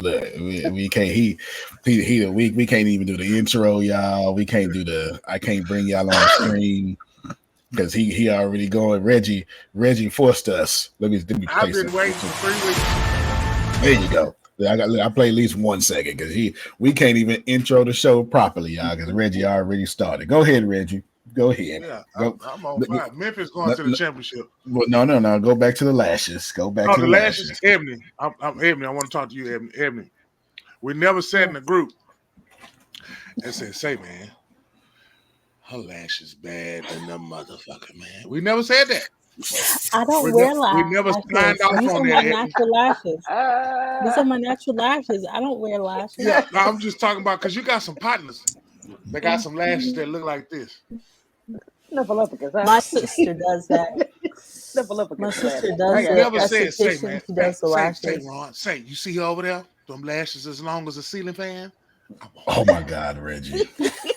Look, we can't. We can't even do the intro, y'all. We can't do the. I can't bring y'all on the stream because he already going. Reggie forced us. Let me I've play been waiting for 3 weeks. There you go. I play at least 1 second because we can't even intro the show properly, y'all. Because Reggie already started. Go ahead, Reggie. Go ahead. Yeah, Go. I'm on fire. Memphis going to the championship. Well, no. Go back to the lashes. Go back to the lashes. Ebony. I'm Ebony. I want to talk to you, Ebony. Ebony. We never sat in a group and said, "Say, man, her lashes bad than the motherfucker, man." We never said that. I don't wear lashes. We never signed off These on are that. my natural lashes. These are my natural lashes. I don't wear lashes. Yeah, no, I'm just talking about because you got some partners. They got some lashes that look like this. My sister does that. My sister does that. Never said, say, man. She does the lashes. Say, Ron. Say, you see her over there? Them lashes as long as a ceiling fan. Oh my God, Reggie.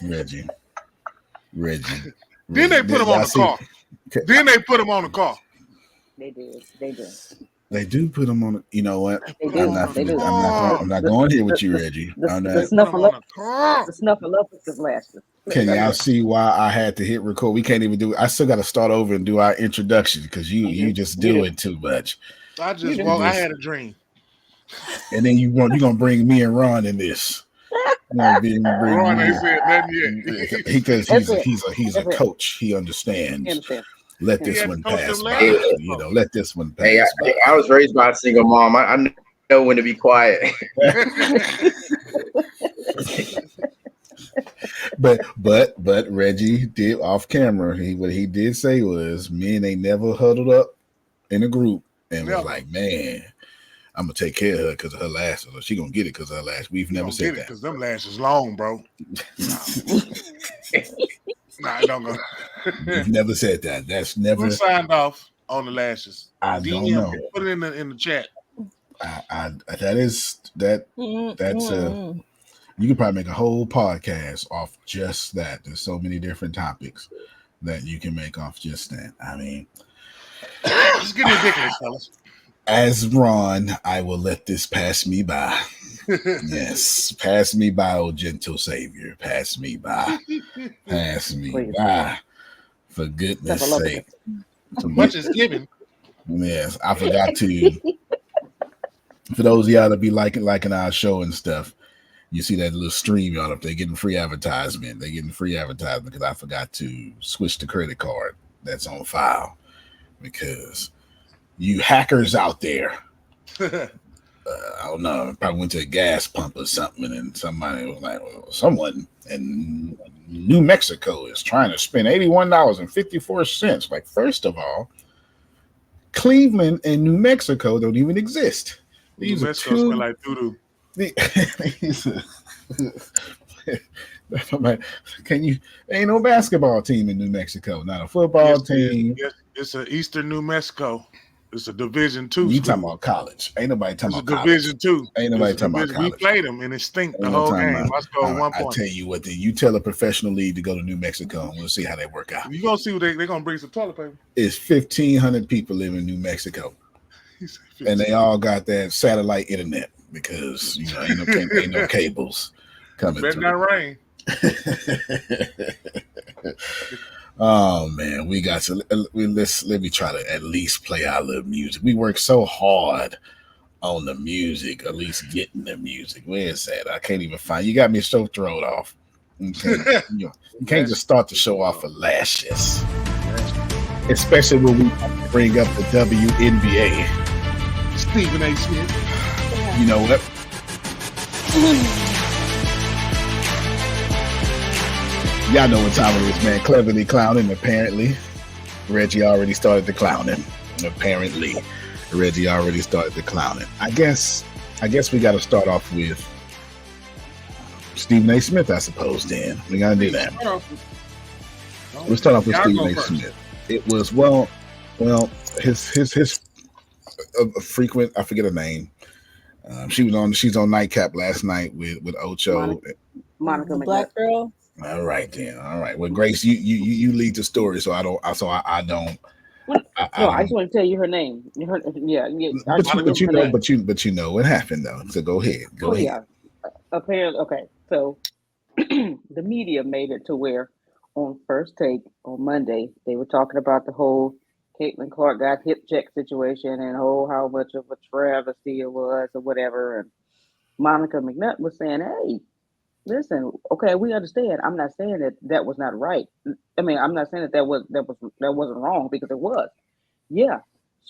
Then they put them on the car. Then they put them on the car. They do. They do put them on. You know what? They do. I'm not going here with you, Reggie. The snuffleupagus lashes. Can y'all see why I had to hit record? We can't even do it. I still got to start over and do our introduction because you just do it too much. I had a dream. And then you're gonna bring me and Ron in this. Ron ain't said nothing yet. Because he's a coach. He understands. Let this one pass by. Let this one pass by. I was raised by a single mom. I know when to be quiet. But Reggie did off camera. What he did say was, men ain't never huddled up in a group and was like, man, I'm gonna take care of her because of her lashes. Or she gonna get it because of her lashes. We've never said that. Because them lashes long, bro. Nah, don't go. We've never said that. That's never. Who signed off on the lashes? I don't know. Put it in the chat. That's you could probably make a whole podcast off just that. There's so many different topics that you can make off just that. I mean, it's getting ridiculous, fellas. As Ron, I will let this pass me by. Yes, pass me by, oh gentle Savior. Pass me by. Pass me by. For goodness sake. So much is given. Yes, I forgot to. For those of y'all that be liking our show and stuff, you see that little stream y'all up there getting free advertisement. They're getting free advertisement because I forgot to switch the credit card that's on file because you hackers out there. I don't know. Probably went to a gas pump or something, and somebody was like, well, someone in New Mexico is trying to spend $81.54. Like, first of all, Cleveland and New Mexico don't even exist. These New Mexico smell like doo-doo. Ain't no basketball team in New Mexico, not a football team. Yes, it's an Eastern New Mexico. It's a Division II. You talking about college? Ain't nobody talking about college. Division II. Ain't nobody talking about college. We played them and it stinked the whole game. I scored 1 point. I tell you what, you tell a professional league to go to New Mexico and we'll see how they work out. You gonna see what they're gonna bring some toilet paper. It's 1,500 people live in New Mexico, and they all got that satellite internet because ain't no cables coming through. Better not rain. Oh man, we got to let me try to at least play our little music. We work so hard on the music, at least getting the music. Where is that? I can't even find. You got me so thrown off. You can't just start the show off with lashes, especially when we bring up the WNBA. Stephen A. Smith. You know what? Y'all know what time it is, man. Cleverly clowning, apparently. Reggie already started the clowning. Apparently. Reggie already started the clowning. I guess we got to start off with Stephen A. Smith, I suppose, then. We got to do that. We'll start off with Stephen A. Smith. It was, his frequent, I forget her name. She's on Nightcap last night with Ocho. Monica Black girl. All right then. All right. Well, Grace, you lead the story, so I don't No, I just want to tell you her name. Yeah. But you know what happened though. So go ahead. Go ahead. Yeah. Apparently, okay. So the media made it to where on First Take on Monday they were talking about the whole Caitlin Clark got hip check situation and how much of a travesty it was or whatever. And Monica McNutt was saying, "Hey, listen, okay, we understand. I'm not saying that was not right. I mean, I'm not saying that wasn't wrong because it was. Yeah,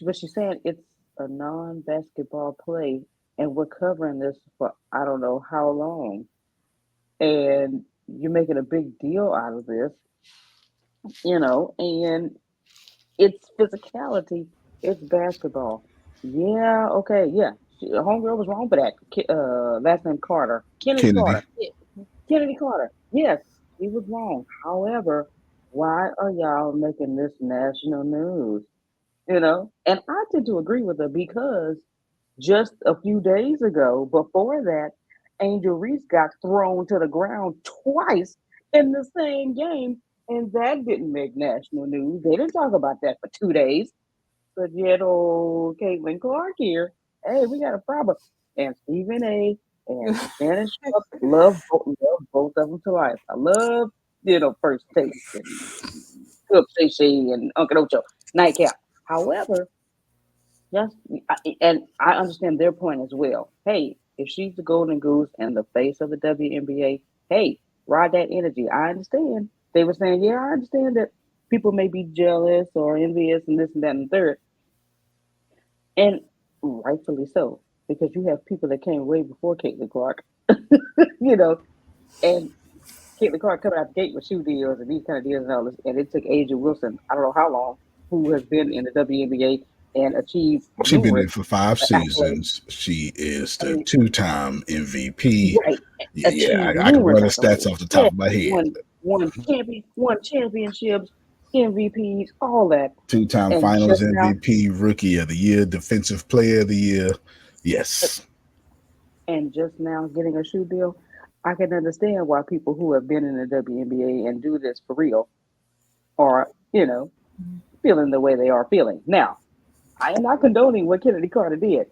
but she's saying it's a non-basketball play, and we're covering this for I don't know how long, and you're making a big deal out of this, and it's physicality, it's basketball. Yeah, okay, yeah. Homegirl was wrong for that. Last name Carter, Kennedy Kennedy. Carter. Kennedy Carter. Yes, he was wrong. However, why are y'all making this national news? And I tend to agree with her because just a few days ago, before that, Angel Reese got thrown to the ground twice in the same game, and that didn't make national news. They didn't talk about that for 2 days. But yet, old Caitlin Clark here, hey, we got a problem. And Stephen A. and Shannon Sharp love both of them to life. I love, First Take and Cook Shay and Uncle Ocho, Nightcap. However, yes, and I understand their point as well. Hey, if she's the golden goose and the face of the WNBA, hey, ride that energy. I understand. They were saying, yeah, I understand that people may be jealous or envious and this and that and the third. And rightfully so, because you have people that came way before Caitlin Clark, you know, and Caitlin Clark coming out the gate with shoe deals and these kind of deals and all this. And it took Asia Wilson, I don't know how long, who has been in the WNBA and achieved She's been in numerous for 5 accolades. seasons. She is the And, 2-time MVP. right, Yeah, achieved I can numerous run the stats accolades. off the top Yeah, of my head. won championships, MVPs, all that. 2-time And Finals just now, MVP, Rookie of the Year, Defensive Player of the Year. Yes. getting a shoe deal, I can understand why people who have been in the WNBA and do this for real are, feeling the way they are feeling. Now, I am not condoning what Kennedy Carter did.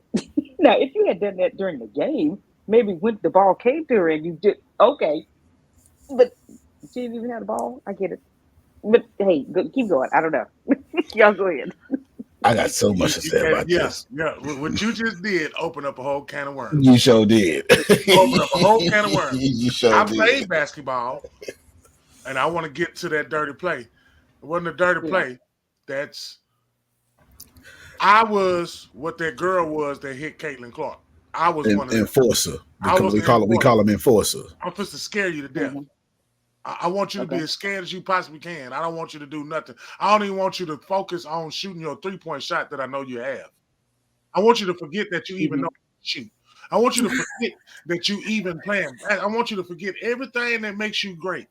Now, if you had done that during the game, maybe when the ball came to her and you did, okay, but she didn't even have the ball. I get it. But hey, keep going. I don't know. Y'all go ahead. I got so much to say about Yeah. this. What you just did open up a whole can of worms. You sure did. Open up a whole can of worms. You sure I did. played basketball, and I want to get to that dirty play. It wasn't a dirty play. I was what that girl was that hit Caitlin Clark. I was one of them. Enforcer. I was we call them enforcer. I'm supposed to scare you to death. Mm-hmm. I want you to be as scared as you possibly can. I don't want you to do nothing. I don't even want you to focus on shooting your 3-point shot that I know you have. I want you to forget that you even know how to shoot. I want you to forget that you even playing. I want you to forget everything that makes you great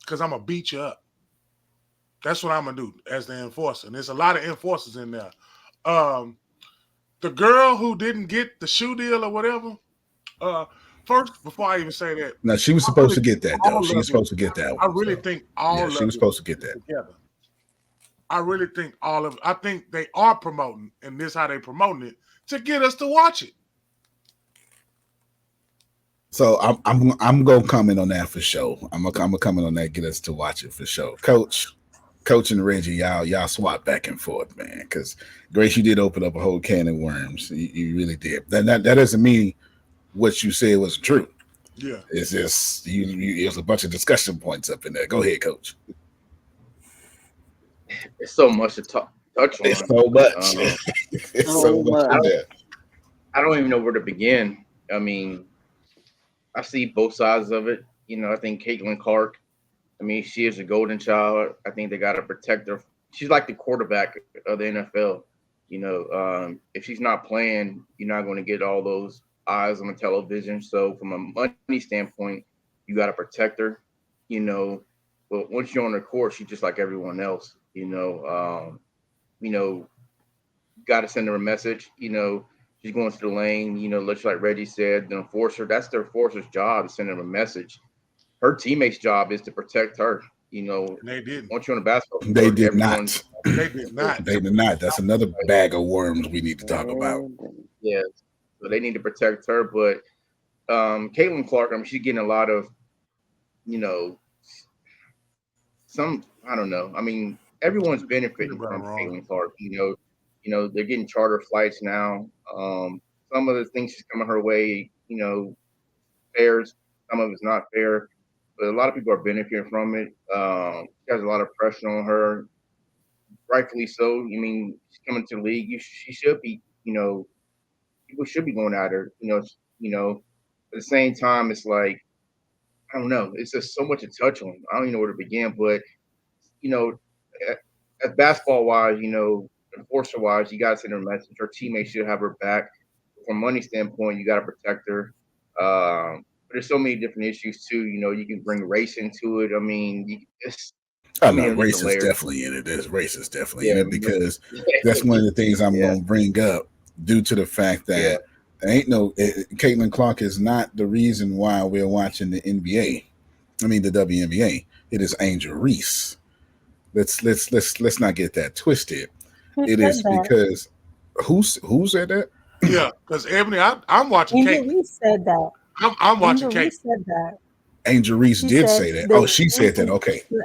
because I'm going to beat you up. That's what I'm going to do as the enforcer. And there's a lot of enforcers in there. The girl who didn't get the shoe deal or whatever, first, before I even say that. No, she was supposed to get that, though. She was supposed to get that one. I really think all of she was supposed to get that. Together. I really think I think they are promoting, and this is how they promoting it, to get us to watch it. So I'm gonna comment on that for sure. I'm gonna comment on that, get us to watch it for sure. Coach and Reggie, y'all swap back and forth, man. Because Grace, you did open up a whole can of worms. You really did. That doesn't mean what you said was true. Yeah, it's just there's a bunch of discussion points up in there. Go ahead, Coach. It's so much to touch on. It's so much. It's so much in there. I don't even know where to begin. I mean, I see both sides of it. I think Caitlin Clark, she is a golden child. I think they got to protect her. She's like the quarterback of the NFL. If she's not playing, you're not going to get all those eyes on the television. So from a money standpoint, you got to protect her. But once you're on the court, she's just like everyone else. Got to send her a message. She's going to the lane. Just like Reggie said, the enforcer. That's the enforcer's job, to send her a message. Her teammate's job is to protect her. You know, And they didn't. once you're on the basketball court, They did everyone's not. They did not. They did not. That's another bag of worms we need to talk about. yeah. So they need to protect her. But Caitlin Clark, I mean, she's getting a lot of, you know, some I don't know. I mean, everyone's benefiting from Caitlin Clark. You know, they're getting charter flights now. Some of the things she's coming her way, you know, fairs. Some of it's not fair, but a lot of people are benefiting from it. She has a lot of pressure on her, rightfully so. I mean, she's coming to the league. She should be, you know, people should be going at her. You know. At the same time, it's like I don't know. It's just so much to touch on. I don't even know where to begin. But you know, as basketball wise, you know, enforcer wise, you got to send her a message. Her teammates should have her back. From a money standpoint, you got to protect her. But there's so many different issues too. You know, you can bring race into it. I mean, it's Oh no, race is definitely in it. There's race is definitely in it because that's one of the things I'm going to bring up due to the fact that Caitlin Clark is not the reason why we're watching the NBA. I mean the WNBA. It is Angel Reese. Let's not get that twisted. It is because who said that? Yeah, because Ebony, I'm watching Angel Reese said that. I'm watching Kate. Said that. Angel Reese did say that. Oh, she said that. Okay. You're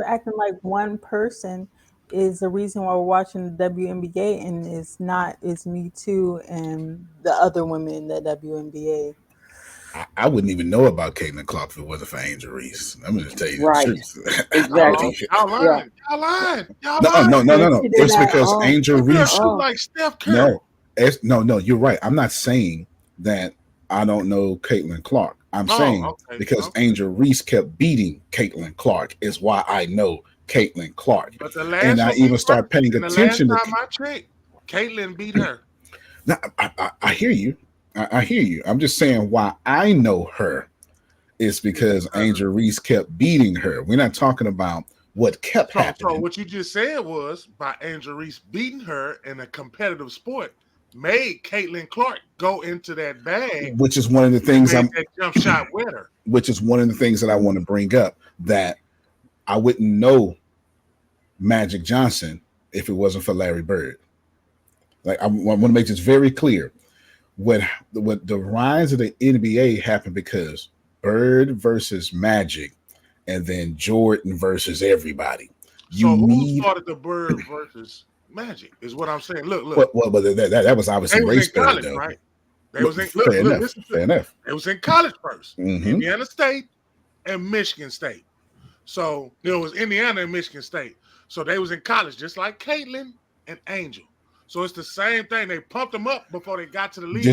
acting like one person is the reason why we're watching the WNBA, and it's Me Too and the other women in the WNBA. I wouldn't even know about Caitlin Clark if it wasn't for Angel Reese. I'm going to tell you the truth. Exactly. Y'all lying. Y'all lying. No. It's because Angel Reese. Like Steph Curry. No. You're right. I'm not saying that I don't know Caitlin Clark. I'm saying because Angel Reese kept beating Caitlin Clark is why I know Caitlin Clark. But the last and I even start paying attention the last time I checked, Caitlin beat her. Now, I hear you. I hear you. I'm just saying why I know her is because Angel Reese kept beating her. We're not talking about what kept happening. So what you just said was by Angel Reese beating her in a competitive sport made Caitlin Clark go into that bag, which is one of the things that jump shot winner. Which is one of the things that I want to bring up, that I wouldn't know Magic Johnson if it wasn't for Larry Bird. Like I want to make this very clear. When the rise of the NBA happened because Bird versus Magic, and then Jordan versus everybody. Who started the Bird versus Magic is what I'm saying. Look. Well, but that was obviously race college, right? They was in fair enough. It was in college first. Indiana State and Michigan State. So there was Indiana and Michigan State. So they was in college, just like Caitlin and Angel. So it's the same thing. They pumped them up before they got to the league.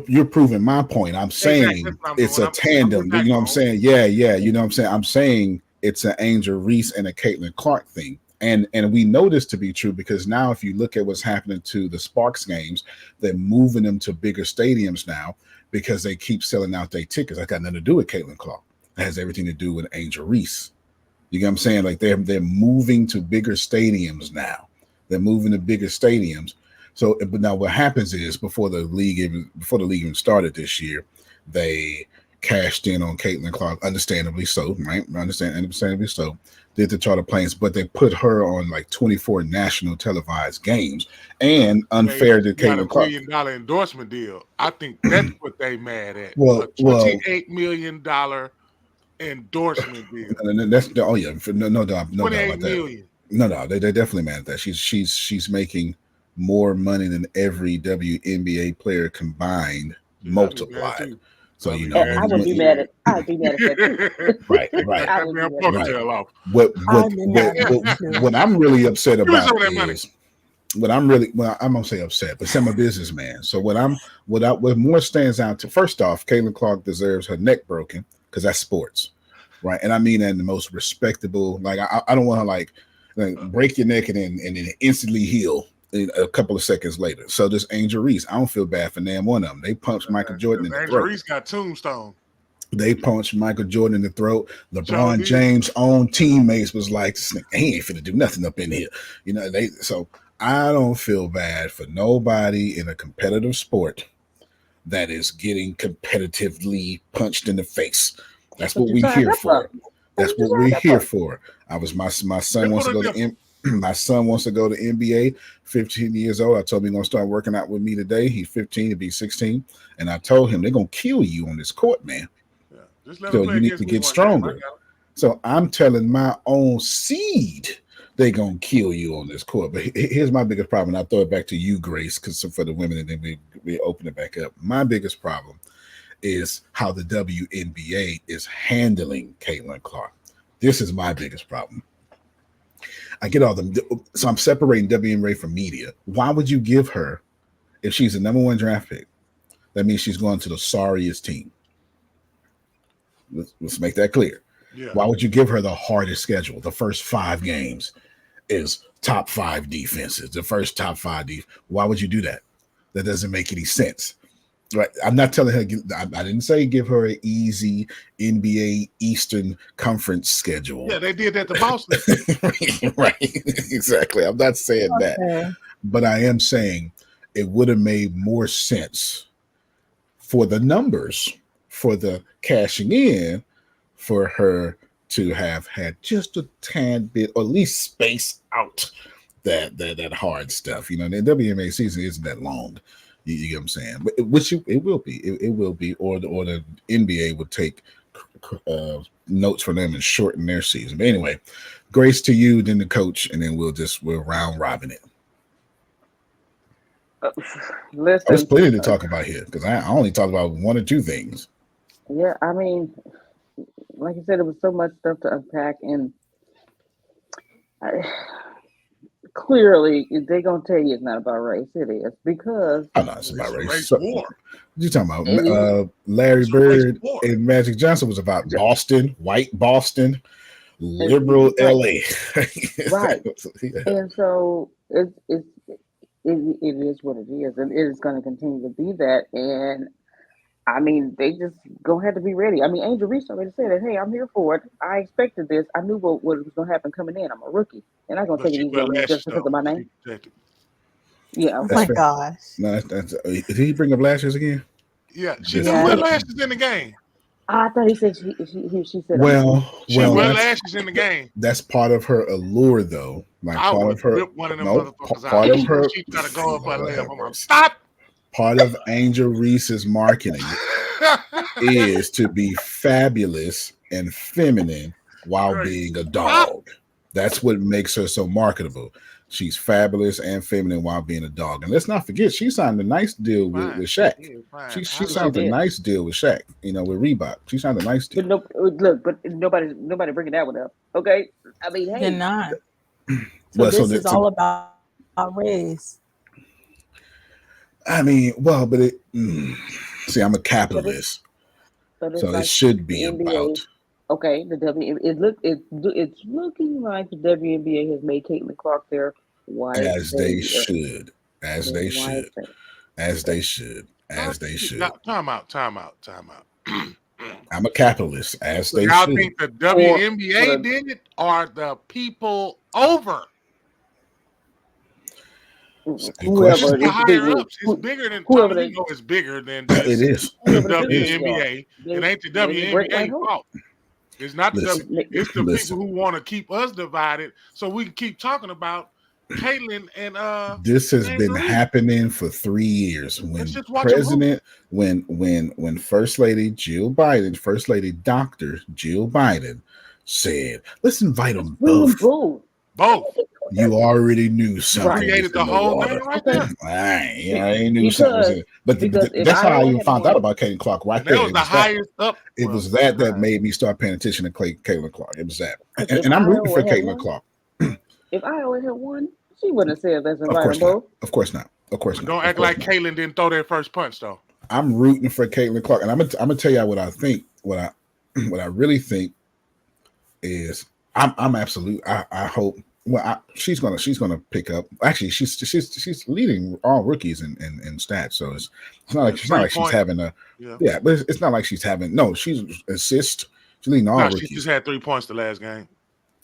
You're proving my point. I'm saying it's a tandem. You know what I'm saying? Yeah. You know what I'm saying? I'm saying it's an Angel Reese and a Caitlin Clark thing. And we know this to be true because now if you look at what's happening to the Sparks games, they're moving them to bigger stadiums now because they keep selling out their tickets. That got nothing to do with Caitlin Clark. It has everything to do with Angel Reese. You know what I'm saying? Like they're moving to bigger stadiums now. They're moving to bigger stadiums. So, but now what happens is before the league even started this year, they cashed in on Caitlin Clark, understandably so, right? Understandably so. Did the charter planes, but they put her on like 24 national televised games and unfair to Caitlin Clark. $1 million endorsement deal. I think that's what they mad at. Well, a $28 million endorsement deal. That's no doubt about that. No, they're definitely mad at that. She's making more money than every WNBA player combined, multiplied. So you know, I would be mad at. I'd be mad at that too. Right. What I'm really upset about is I'm gonna say upset, but I'm a businessman. So what more stands out to, first off, Caitlin Clark deserves her neck broken because that's sports, right? And I mean that in the most respectable. Like I don't want to like break your neck and then instantly heal a couple of seconds later. So this Angel Reese, I don't feel bad for them one of them. They punched Michael Jordan in the throat. Angel Reese got tombstone. They punched Michael Jordan in the throat. LeBron James' own teammates was like, he ain't finna do nothing up in here. You know, so I don't feel bad for nobody in a competitive sport that is getting competitively punched in the face. That's what what you we signed here up for. for. That's what we're here for. My son They wants to put go it to different. my son wants to go to NBA. 15 years old. I told him he's gonna start working out with me today. He's 15 to be 16, and I told him they're gonna kill you on this court, man. Yeah. Just let them So play you need against to me get one game. I stronger. got it. So I'm telling my own seed they gonna kill you on this court. But here's my biggest problem. And I'll throw it back to you, Grace, because for the women, and then we open it back up. My biggest problem is how the WNBA is handling Caitlin Clark. This is my biggest problem. I get all them. So I'm separating WNBA from media. Why would you give her, if she's the number one draft pick, that means she's going to the sorriest team. Let's make that clear. Yeah. Why would you give her the hardest schedule? The first 5 games is top 5 defenses. The first top 5 Why would you do that? That doesn't make any sense. Right? I'm not telling her. I didn't say give her an easy NBA Eastern Conference schedule. Yeah, they did that to Boston. Right? Exactly. I'm not saying that, but I am saying it would have made more sense for the numbers, for the cashing in, for her to have had just a tad bit, or at least space out that hard stuff. You know, the WNBA season isn't that long. You get what I'm saying? But it will be. It will be. Or the NBA would take notes from them and shorten their season. But anyway, Grace, to you, then the coach, and then we'll round robin it. Listen, There's plenty to talk about here because I only talked about 1 or 2 things. Yeah, I mean, like I said, it was so much stuff to unpack, and clearly they're gonna tell you it's not about race. It is because Oh no, it's about It's a race. race So, war. you talking about It Larry It's a race Bird war. and Magic Johnson was about Boston, white Boston, liberal LA. Right. Yeah. and so it is what it is, and it is going to continue to be that. And I mean, they just gonna have to be ready. I mean, Angel Reese already said it. Hey, I'm here for it. I expected this. I knew what was gonna happen coming in. I'm a rookie, and I'm gonna But take it she easy wear on me lashes, just because though. of my She name. protected. Yeah. Oh That's my fair. gosh. No, did he bring up lashes again? Yeah, she This do Yeah. wear is- lashes in the game. I thought he said she said. She wear that's, lashes in the game. that's part of her allure, though. Like I part would of her, rip one of them no, motherfuckers part out. of her. She try to go up her Lord layup. have I'm like, mercy. stop. Part of Angel Reese's marketing is to be fabulous and feminine while Right. being a dog. That's what makes her so marketable. She's fabulous and feminine while being a dog. And let's not forget, she signed a nice deal with Fine. Shaq. Yeah, fine. She I signed a did. nice deal with Shaq, with Reebok. She signed a nice deal. But nobody bringing that one up. Okay, I mean, They're hey, not. So Well, this is all about race. I mean, well, but see, I'm a capitalist, but it's so it like should be the NBA. about. Okay, it's looking like the WNBA has made Caitlin Clark their white As they savior. should, as Their they white should, savior. as they should, as they should. Now, time out. I'm a capitalist, as So they y'all should. think the WNBA or- did it, or the people over? Good Whoever question. The is big higher league, ups, it's bigger than whoever Tommy. they- You know, it's bigger than It just is. whoever the the business WNBA. are. It ain't the They the great white WNBA hope. fault. It's not the Listen, it's the listen. people who want to keep us divided, so we can keep talking about Caitlyn and This has Angel been Reese. happening for 3 years. When Let's just watch 'em hoop. when First Lady Jill Biden, First Lady Dr. Jill Biden said, "Let's invite them both." Both. You already knew something Created was the in the whole water. thing right there. I knew something was in it. But because if that's how I Iowa even had found won- out about Caitlin Clark right And there. that was the highest up. It well, was that high. made me start paying attention to Caitlin Clark. It was that. If And I'm rooting for Iowa had Caitlin won- Clark. If Iowa had won, she wouldn't have said let's Of invite course them not. both. Of course not. Of course But not. don't Of act course like not. Caitlyn didn't throw that first punch though. I'm rooting for Caitlin Clark, and I'm gonna tell you what I think. What I really think is I'm absolute. I hope. Well, she's gonna pick up. Actually, she's leading all rookies in stats. So it's not like she's having a Yeah. but it's not like she's having she's assist. She's leading all No, rookies. she just had 3 points the last game.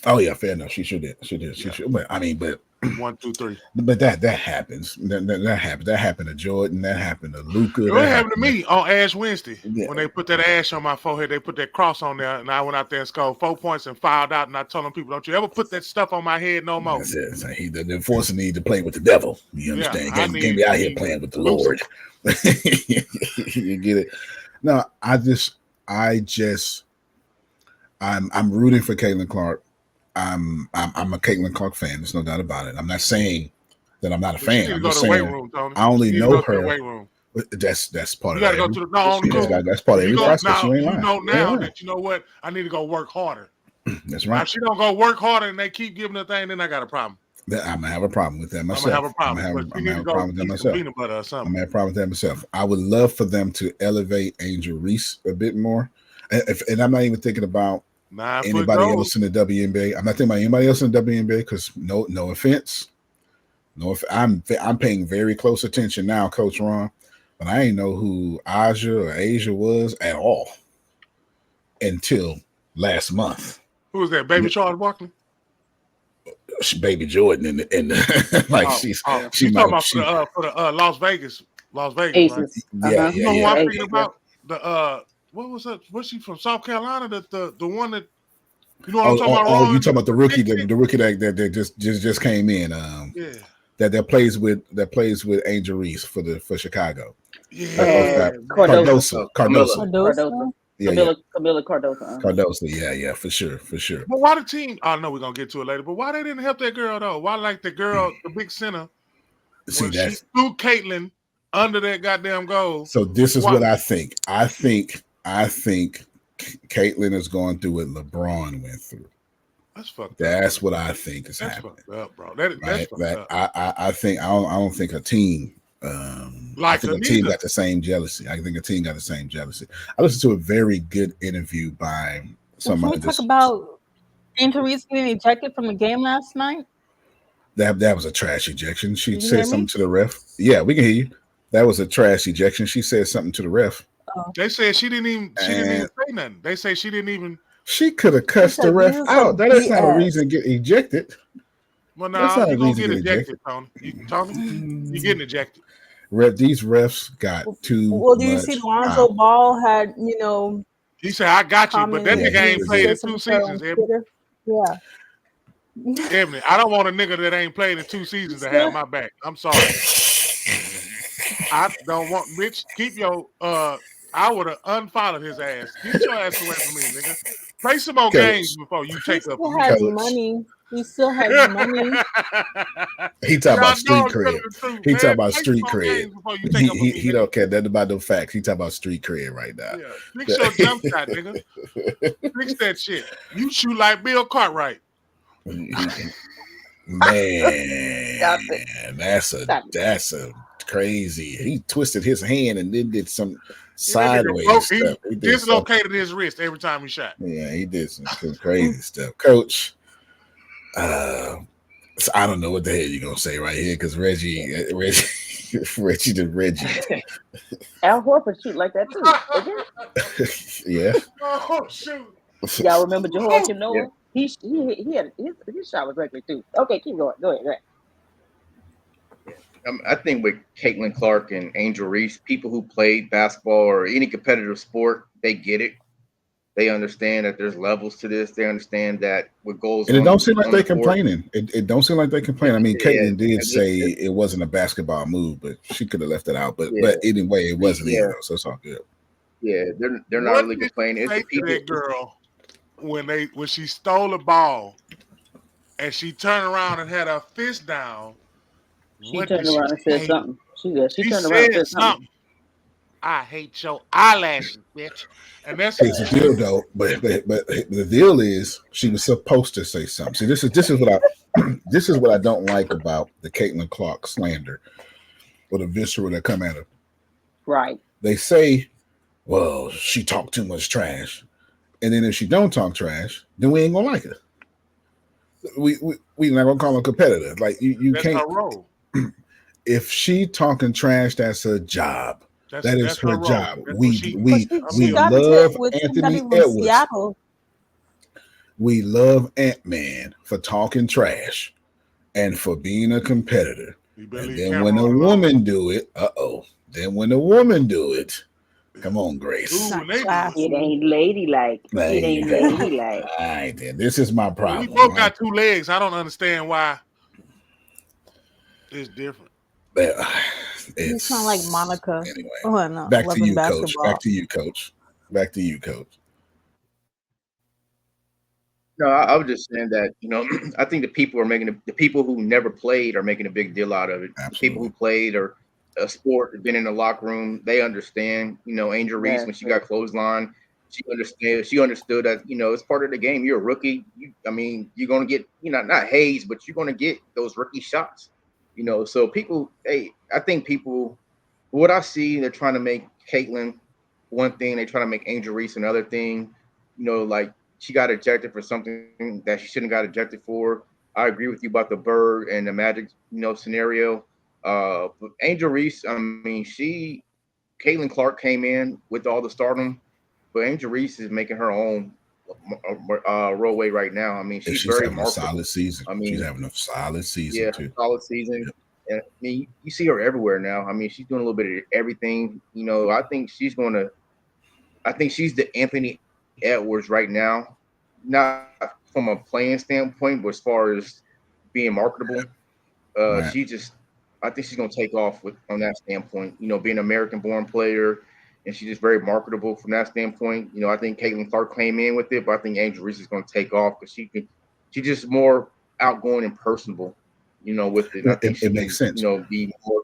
Oh yeah, fair enough. She sure did. She Yeah. should. But I mean, but 1, 2, 3. But that happens. That happened. That happened to Jordan. That happened to Luka. It happened to me on Ash Wednesday. Yeah. When they put that ash on my forehead, they put that cross on there, and I went out there and scored 4 points and fouled out. And I told them people, don't you ever put that stuff on my head no more. That's it. So the enforcer need to play with the devil. You understand? Yeah, Can't be out here playing with the Lord. You get it? No, I'm rooting for Caitlin Clark. I'm a Caitlin Clark fan. There's no doubt about it. I'm not saying that I'm not a fan. I'm just saying I only know her. That's part of it. You got to go to the That's part of every process. Now, you know now that you know what, I need to go work harder. That's right. Now, if she don't go work harder and they keep giving her thing, then I got a problem. I'm gonna have a problem with that myself. I'm gonna have a problem. I'm gonna have a problem with that myself. Peanut butter or something. I'm gonna have a problem with that myself. I would love for them to elevate Angel Reese a bit more. And I'm not even thinking about anybody else in the WNBA. I'm not thinking about anybody else in the WNBA because no offense. I'm paying very close attention now, Coach Ron, but I ain't know who Asia was at all until last month. Who was that? Baby Charles Barkley? Baby Jordan and like she's talking about for the Las Vegas, Aces. Right? Uh-huh. You know who I'm thinking about? The what was that? Was she from South Carolina? The one that you know what I'm talking about? Oh, you talking about the rookie that just came in? Yeah. That plays with Angel Reese for Chicago. Yeah. Cardoso. Camila Cardoso. Cardoso, yeah, for sure. But why the team? I know we're gonna get to it later. But why they didn't help that girl though? Why the girl, the big center? She threw Caitlin under that goddamn goal. So this is what I think. I think Caitlin is going through what LeBron went through. That's fucked up. That's what I think is happening. Fucked up, bro. That's fucked up. I don't think a team. I think a team got the same jealousy. I think a team got the same jealousy. I listened to a very good interview by somebody. Can we talk about Angel Reese getting ejected from the game last night? That was a trash ejection. She said something to the ref. Yeah, we can hear you. That was a trash ejection. She said something to the ref. They said she didn't even say nothing. They say she didn't even. She could have cussed the ref out. That is not a reason to get ejected. Well, no, you're going to get ejected, Tony. You're getting ejected. These refs got too Well, do you see Lonzo Ball had, he said, I got you, but that nigga ain't played in 2 seasons. Yeah. Ebony, I don't want a nigga that ain't played in 2 seasons to have my back. I'm sorry. I don't want, bitch, keep your, I would have unfollowed his ass. Get your ass away from me, nigga. Play some more games before you take up. He still has money. He talking about street cred. He talking about street cred. He don't care nothing about no facts. He talking about street cred right now. Yeah. Fix your jump shot, nigga. Fix that shit. You shoot like Bill Cartwright. Man, that's a crazy. He twisted his hand and then did some sideways stuff. He dislocated his wrist every time he shot. Yeah, he did some crazy stuff. Coach, so I don't know what the hell you're gonna say right here because Reggie. Al Horford shoot like that too. Yeah. Oh shoot! Y'all remember Joakim Noah? Yeah. He had his shot was ugly too. Okay, keep going. Go ahead. I think with Caitlin Clark and Angel Reese, people who played basketball or any competitive sport, they get it. They understand that there's levels to this. They understand that what goes on. And it don't seem like they're complaining. It don't seem like they complain. I mean, Caitlin did say it wasn't a basketball move, but she could have left it out. But anyway, it wasn't either. So it's all good. Yeah, they're not really complaining. It's the people. That girl when she stole the ball and she turned around and had her fist down. She turned around and said something. She turned around and said something. I hate your eyelashes, bitch. And that's the deal, though. But the deal is she was supposed to say something. See, this is what I don't like about the Caitlin Clark slander or the visceral that come at her. Right. They say, well, she talked too much trash. And then if she don't talk trash, then we ain't gonna like her. We not gonna call her a competitor. Like you that's can't. Her role. If she talking trash, that's her job. That's her job. We love Anthony Edwards. Seattle. We love Ant-Man for talking trash. and for being a competitor. You better And leave then when a Cameron alone. woman do it, then when a woman do it, come on, Grace. Ooh, Not when they do it. classy. It ain't ladylike. There It you ain't go. ladylike. All right, then. This is my We problem. both Right? got 2 legs. I don't understand why it's different. You sound like Monica. Anyway. Oh no, Back to loving you, Coach. basketball. Back to you, Coach. Back to you, Coach. No, I was just saying that, I think the people are making the people who never played are making a big deal out of it. The people Absolutely. who played or a sport, been in the locker room, they understand. Angel Reese, when she got clothesline, she understood that, it's part of the game. You're a rookie. You're gonna get, not hazed, but you're gonna get those rookie shots. So people, hey, I think people, what I see, they're trying to make Caitlyn one thing, they try to make Angel Reese another thing. Like she got ejected for something that she shouldn't got ejected for. I agree with you about the bird and the magic, scenario. But Angel Reese, Caitlin Clark came in with all the stardom, but Angel Reese is making her own roadway right now. If She's she's very having a marketable. solid season. She's having a solid season, Yeah, too. solid season. And you see her everywhere now. She's doing a little bit of everything. I think she's the Anthony Edwards right now, not from a playing standpoint, but as far as being marketable, Right. I think she's gonna take off from that standpoint. Being an American-born player, and she's just very marketable from that standpoint. I think Caitlin Clark came in with it, but I think Angel Reese is gonna take off because she's just more outgoing and personable. With it. I think she It can, makes sense. be more.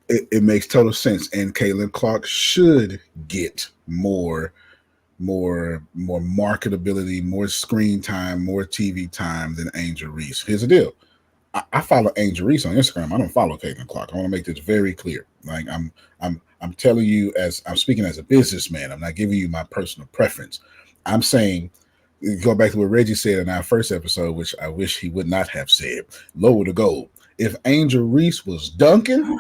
It makes total sense. And Caitlin Clark should get more marketability, more screen time, more TV time than Angel Reese. Here's the deal. I follow Angel Reese on Instagram. I don't follow Caitlin Clark. I want to make this very clear. Like I'm telling you, as I'm speaking as a businessman, I'm not giving you my personal preference. I'm saying, go back to what Reggie said in our first episode, which I wish he would not have said. Lower the goal. If Angel Reese was dunking,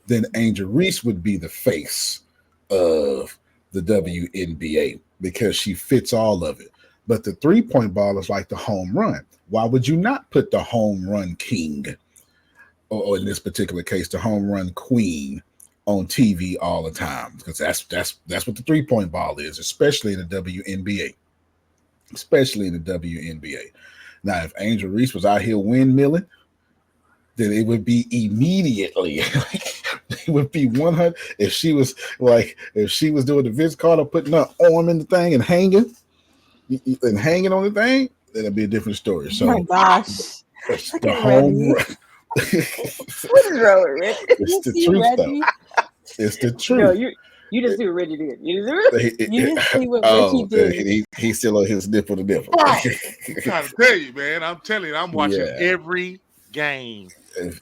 then Angel Reese would be the face of the WNBA because she fits all of it. But the 3-point ball is like the home run. Why would you not put the home run king, or in this particular case, the home run queen, on TV all the time? Because that's what the 3-point ball is, especially in the WNBA. Especially in the WNBA. Now, if Angel Reese was out here windmilling, then it would be immediately. It would be 100. If she was doing the Vince Carter, putting her arm in the thing and hanging on the thing, then it'd be a different story. So, Oh my gosh. it's Look the at home Reggie. run. What is wrong with Reggie? It's You the see truth, Reggie? though. It's the truth. No, you just see what Reggie did. You just You didn't see what Reggie did. He's still on his nipple to nipple. I'm trying to tell you, man. I'm telling you, I'm watching Yeah. every game. If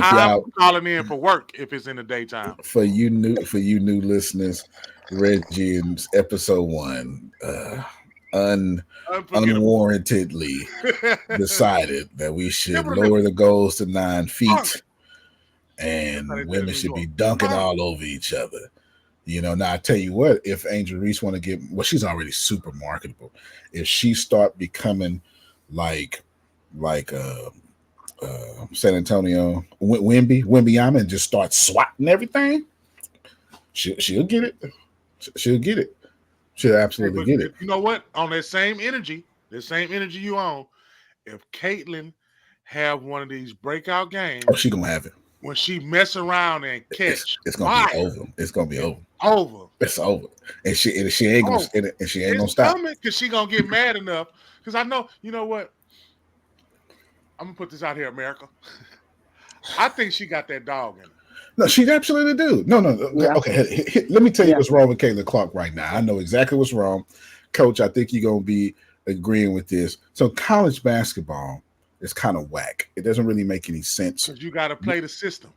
I'm y'all, calling in for work if it's in the daytime. for you new listeners, Reggie in episode 1, Unforgettable. unwarrantedly decided that we should Nipple to lower nipple. the goals to 9 feet, Punk. and That's how they say it women in should New be York. dunking Punk. all over each other. Now I tell you what, if Angel Reese want to get, well, she's already super marketable. If she start becoming like San Antonio Wimbyama, and just start swatting everything, she'll get it. She'll get it. She'll absolutely get it. You know what? On that same energy you on, if Caitlyn have one of these breakout games, Oh, she gonna have it. when she mess around and catch It's gonna be fire, over. It's gonna be over. over. It's over. And she ain't gonna It's stop. coming because she gonna get mad enough. Because I know, you know what? I'm gonna put this out here, America. I think she got that dog in her. No, she absolutely do. No. Yeah. Okay, let me tell you Yeah. what's wrong with Caitlin Clark right now. I know exactly what's wrong. Coach, I think you're gonna be agreeing with this. So college basketball is kind of whack. It doesn't really make any sense. Because you got to play the system.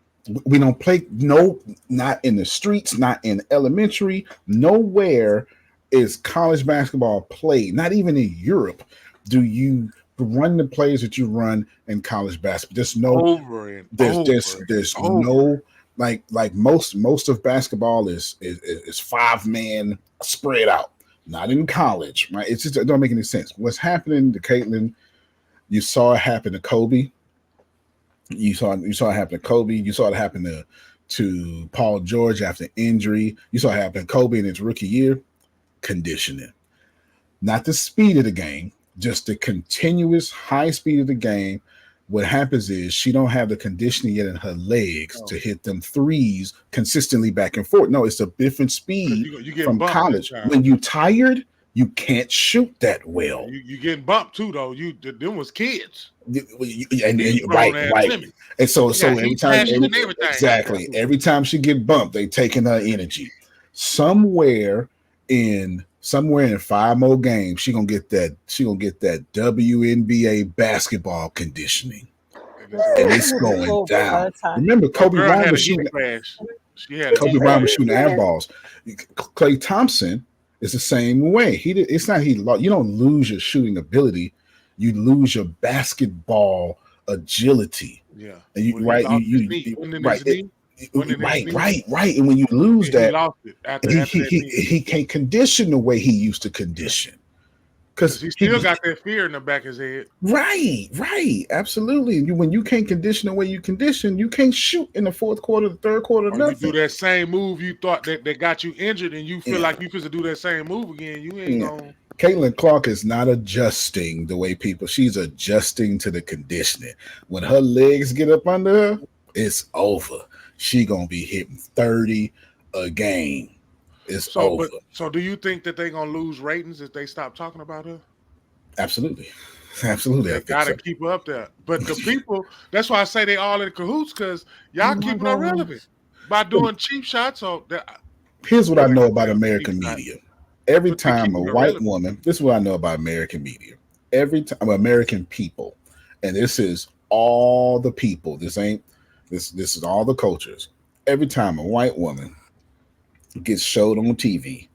We don't play, not in the streets, not in elementary, nowhere is college basketball played. Not even in Europe do you run the plays that you run in college basketball. There's no Over and there's over. there's and over. no like most of basketball is 5-man spread out. Not in college, right? It don't make any sense. What's happening to Caitlin? You saw it happen to Kobe. You saw it happen to Kobe. You saw it happen to Paul George after injury. You saw it happen to Kobe in his rookie year. Conditioning, not the speed of the game, just the continuous high speed of the game. What happens is she don't have the conditioning yet in her legs to hit them threes consistently back and forth. No, it's a different speed you getting from bumped college. this time. When you tired, you can't shoot that well. You getting bumped too, though. Them was kids. And Grown-ass right. women. And so Yeah, every he time, passionate and everything. exactly, every time she get bumped, they taking her energy. Somewhere in 5 more games, she gonna get that WNBA basketball conditioning, and it's going down. Remember, Kobe Bryant was shooting. Kobe Bryant was shooting air balls. Klay Thompson is the same way. It's not he lost. You don't lose your shooting ability. You lose your basketball agility. Yeah. And you right. Right. And when you lose that, he lost it after he can't condition the way he used to condition. Because he still got that fear in the back of his head. Right. Absolutely. When you can't condition the way you condition, you can't shoot in the fourth quarter, the third quarter, or nothing. You do that same move you thought that got you injured, and you feel like you supposed to do that same move again. You ain't gonna. Caitlin Clark is not adjusting the way she's adjusting to the conditioning. When her legs get up under her, it's over. She gonna be hitting 30 a game. It's over. So do you think that they're gonna lose ratings if they stop talking about her? Absolutely. They gotta keep her up there. But the people, that's why I say they all in cahoots, because y'all keeping her relevant by doing cheap shots. Here's what I know about American media. Every time a white woman, this is what I know about American media. Every time American people, and this is all the people. This is all the cultures. Every time a white woman gets showed on TV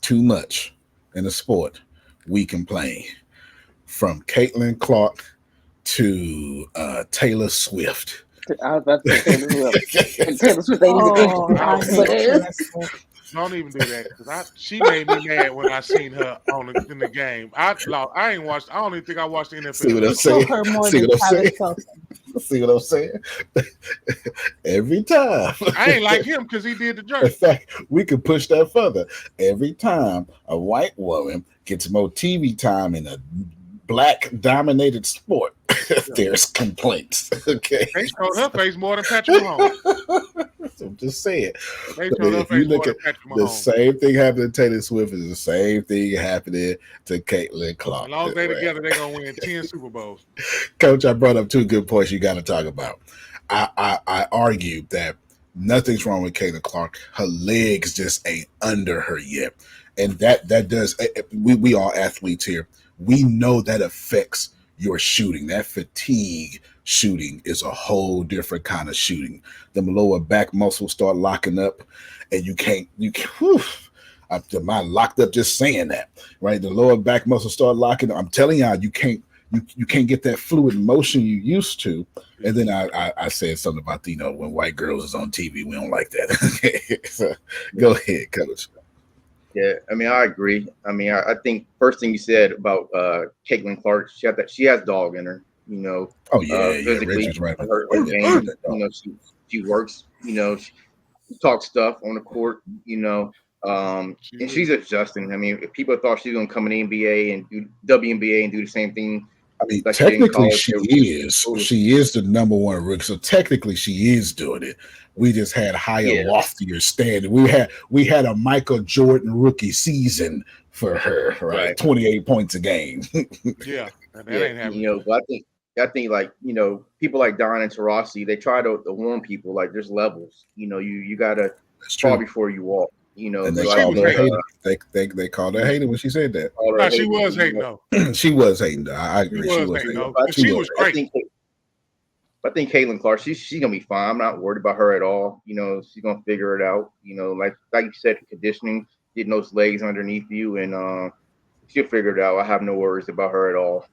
too much in a sport, we complain. From Caitlin Clark to Taylor Swift. I was about to say Taylor Swift ain't even don't even do that, because she made me mad when I seen her in the game. I ain't watched. I don't even think I watched the NFL. See what I'm saying? Every time. I ain't like him because he did the jerk. In fact, we could push that further. Every time a white woman gets more TV time in a black-dominated sport, there's complaints. Okay, they showed her face more than Patrick Mahomes. I'm just saying. If you look at the same thing happening to Taylor Swift is the same thing happening to Caitlin Clark. As long as they together, they're gonna win 10 Super Bowls. Coach, I brought up 2 good points you got to talk about. I argued that nothing's wrong with Caitlin Clark. Her legs just ain't under her yet, and that does. We all athletes here. We know that affects your shooting. That fatigue shooting is a whole different kind of shooting. The lower back muscles start locking up, and you can't. I'm locked up just saying that, right? The lower back muscles start locking up. I'm telling y'all, you can't get that fluid motion you used to. And then I said something about, when white girls is on TV, we don't like that. So, go ahead, Coach. Yeah, I mean, I agree. I mean, I think first thing you said about Caitlin Clark, she has dog in her, Oh yeah, physically, right. her game, she works, she talks stuff on the court, and she's adjusting. I mean, if people thought she was gonna come in the NBA and do WNBA and do the same thing. I mean, technically she is. She is the number 1 rookie. So technically she is doing it. We just had higher, loftier standard. We had a Michael Jordan rookie season for her, right? 28 points a game. Yeah, that ain't happening. But I think like, people like Don and Taurasi, they try to warn people like there's levels. You gotta fall before you walk. And they called her hater. They called her hater when she said that. No, she was hating though. She was hating though. I agree. She was hating. She was great. I think Caitlin Clark, she's gonna be fine. I'm not worried about her at all. She's gonna figure it out. Like you said, conditioning, getting those legs underneath you, and she'll figure it out. I have no worries about her at all.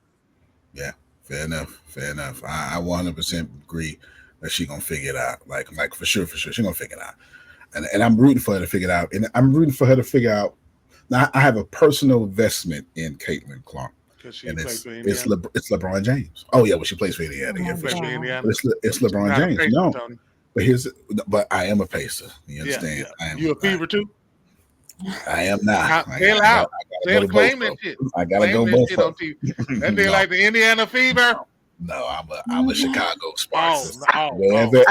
Yeah, fair enough. I 100% agree that she's gonna figure it out. Like for sure, she's gonna figure it out. And I'm rooting for her to figure it out. And I'm rooting for her to figure out. Now, I have a personal investment in Caitlin Clark. because she and plays for Indiana. it's LeBron James. Oh yeah, well she plays for Indiana. Yeah, Oh, for Plays for sure. Indiana. But it's She's LeBron not a James. Pacer, No, Tony. but I am a Pacer. You Yeah, understand? yeah. You a Fever too? I am not. I Tell gotta out. go Tell to both claim of that them. shit. I gotta Claim go that both shit of on them. TV. That thing like the Indiana Fever. No, I'm a Chicago Sparks. Oh. Wherever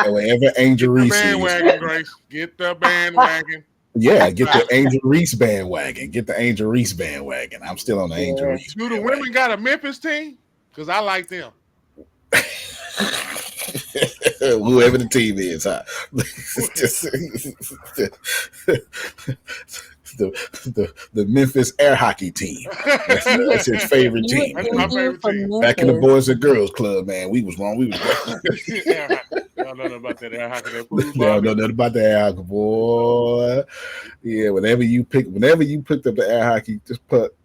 Angel Get the Reese is. bandwagon, Grace. Get the bandwagon. Yeah, get the Angel Reese bandwagon. Get the Angel Reese bandwagon. I'm still on the Angel Reese. Do the bandwagon. women got a Memphis team? Because I like them. Whoever the team is, huh? the Memphis air hockey team. That's his favorite You team. That's my favorite team. Back in the Memphis. Boys and Girls Club, man, we was wrong. We was wrong. Air hockey. Y'all know nothing about that air hockey. That food, They don't know nothing about the air hockey, boy. Yeah, whenever you picked up the air hockey, just put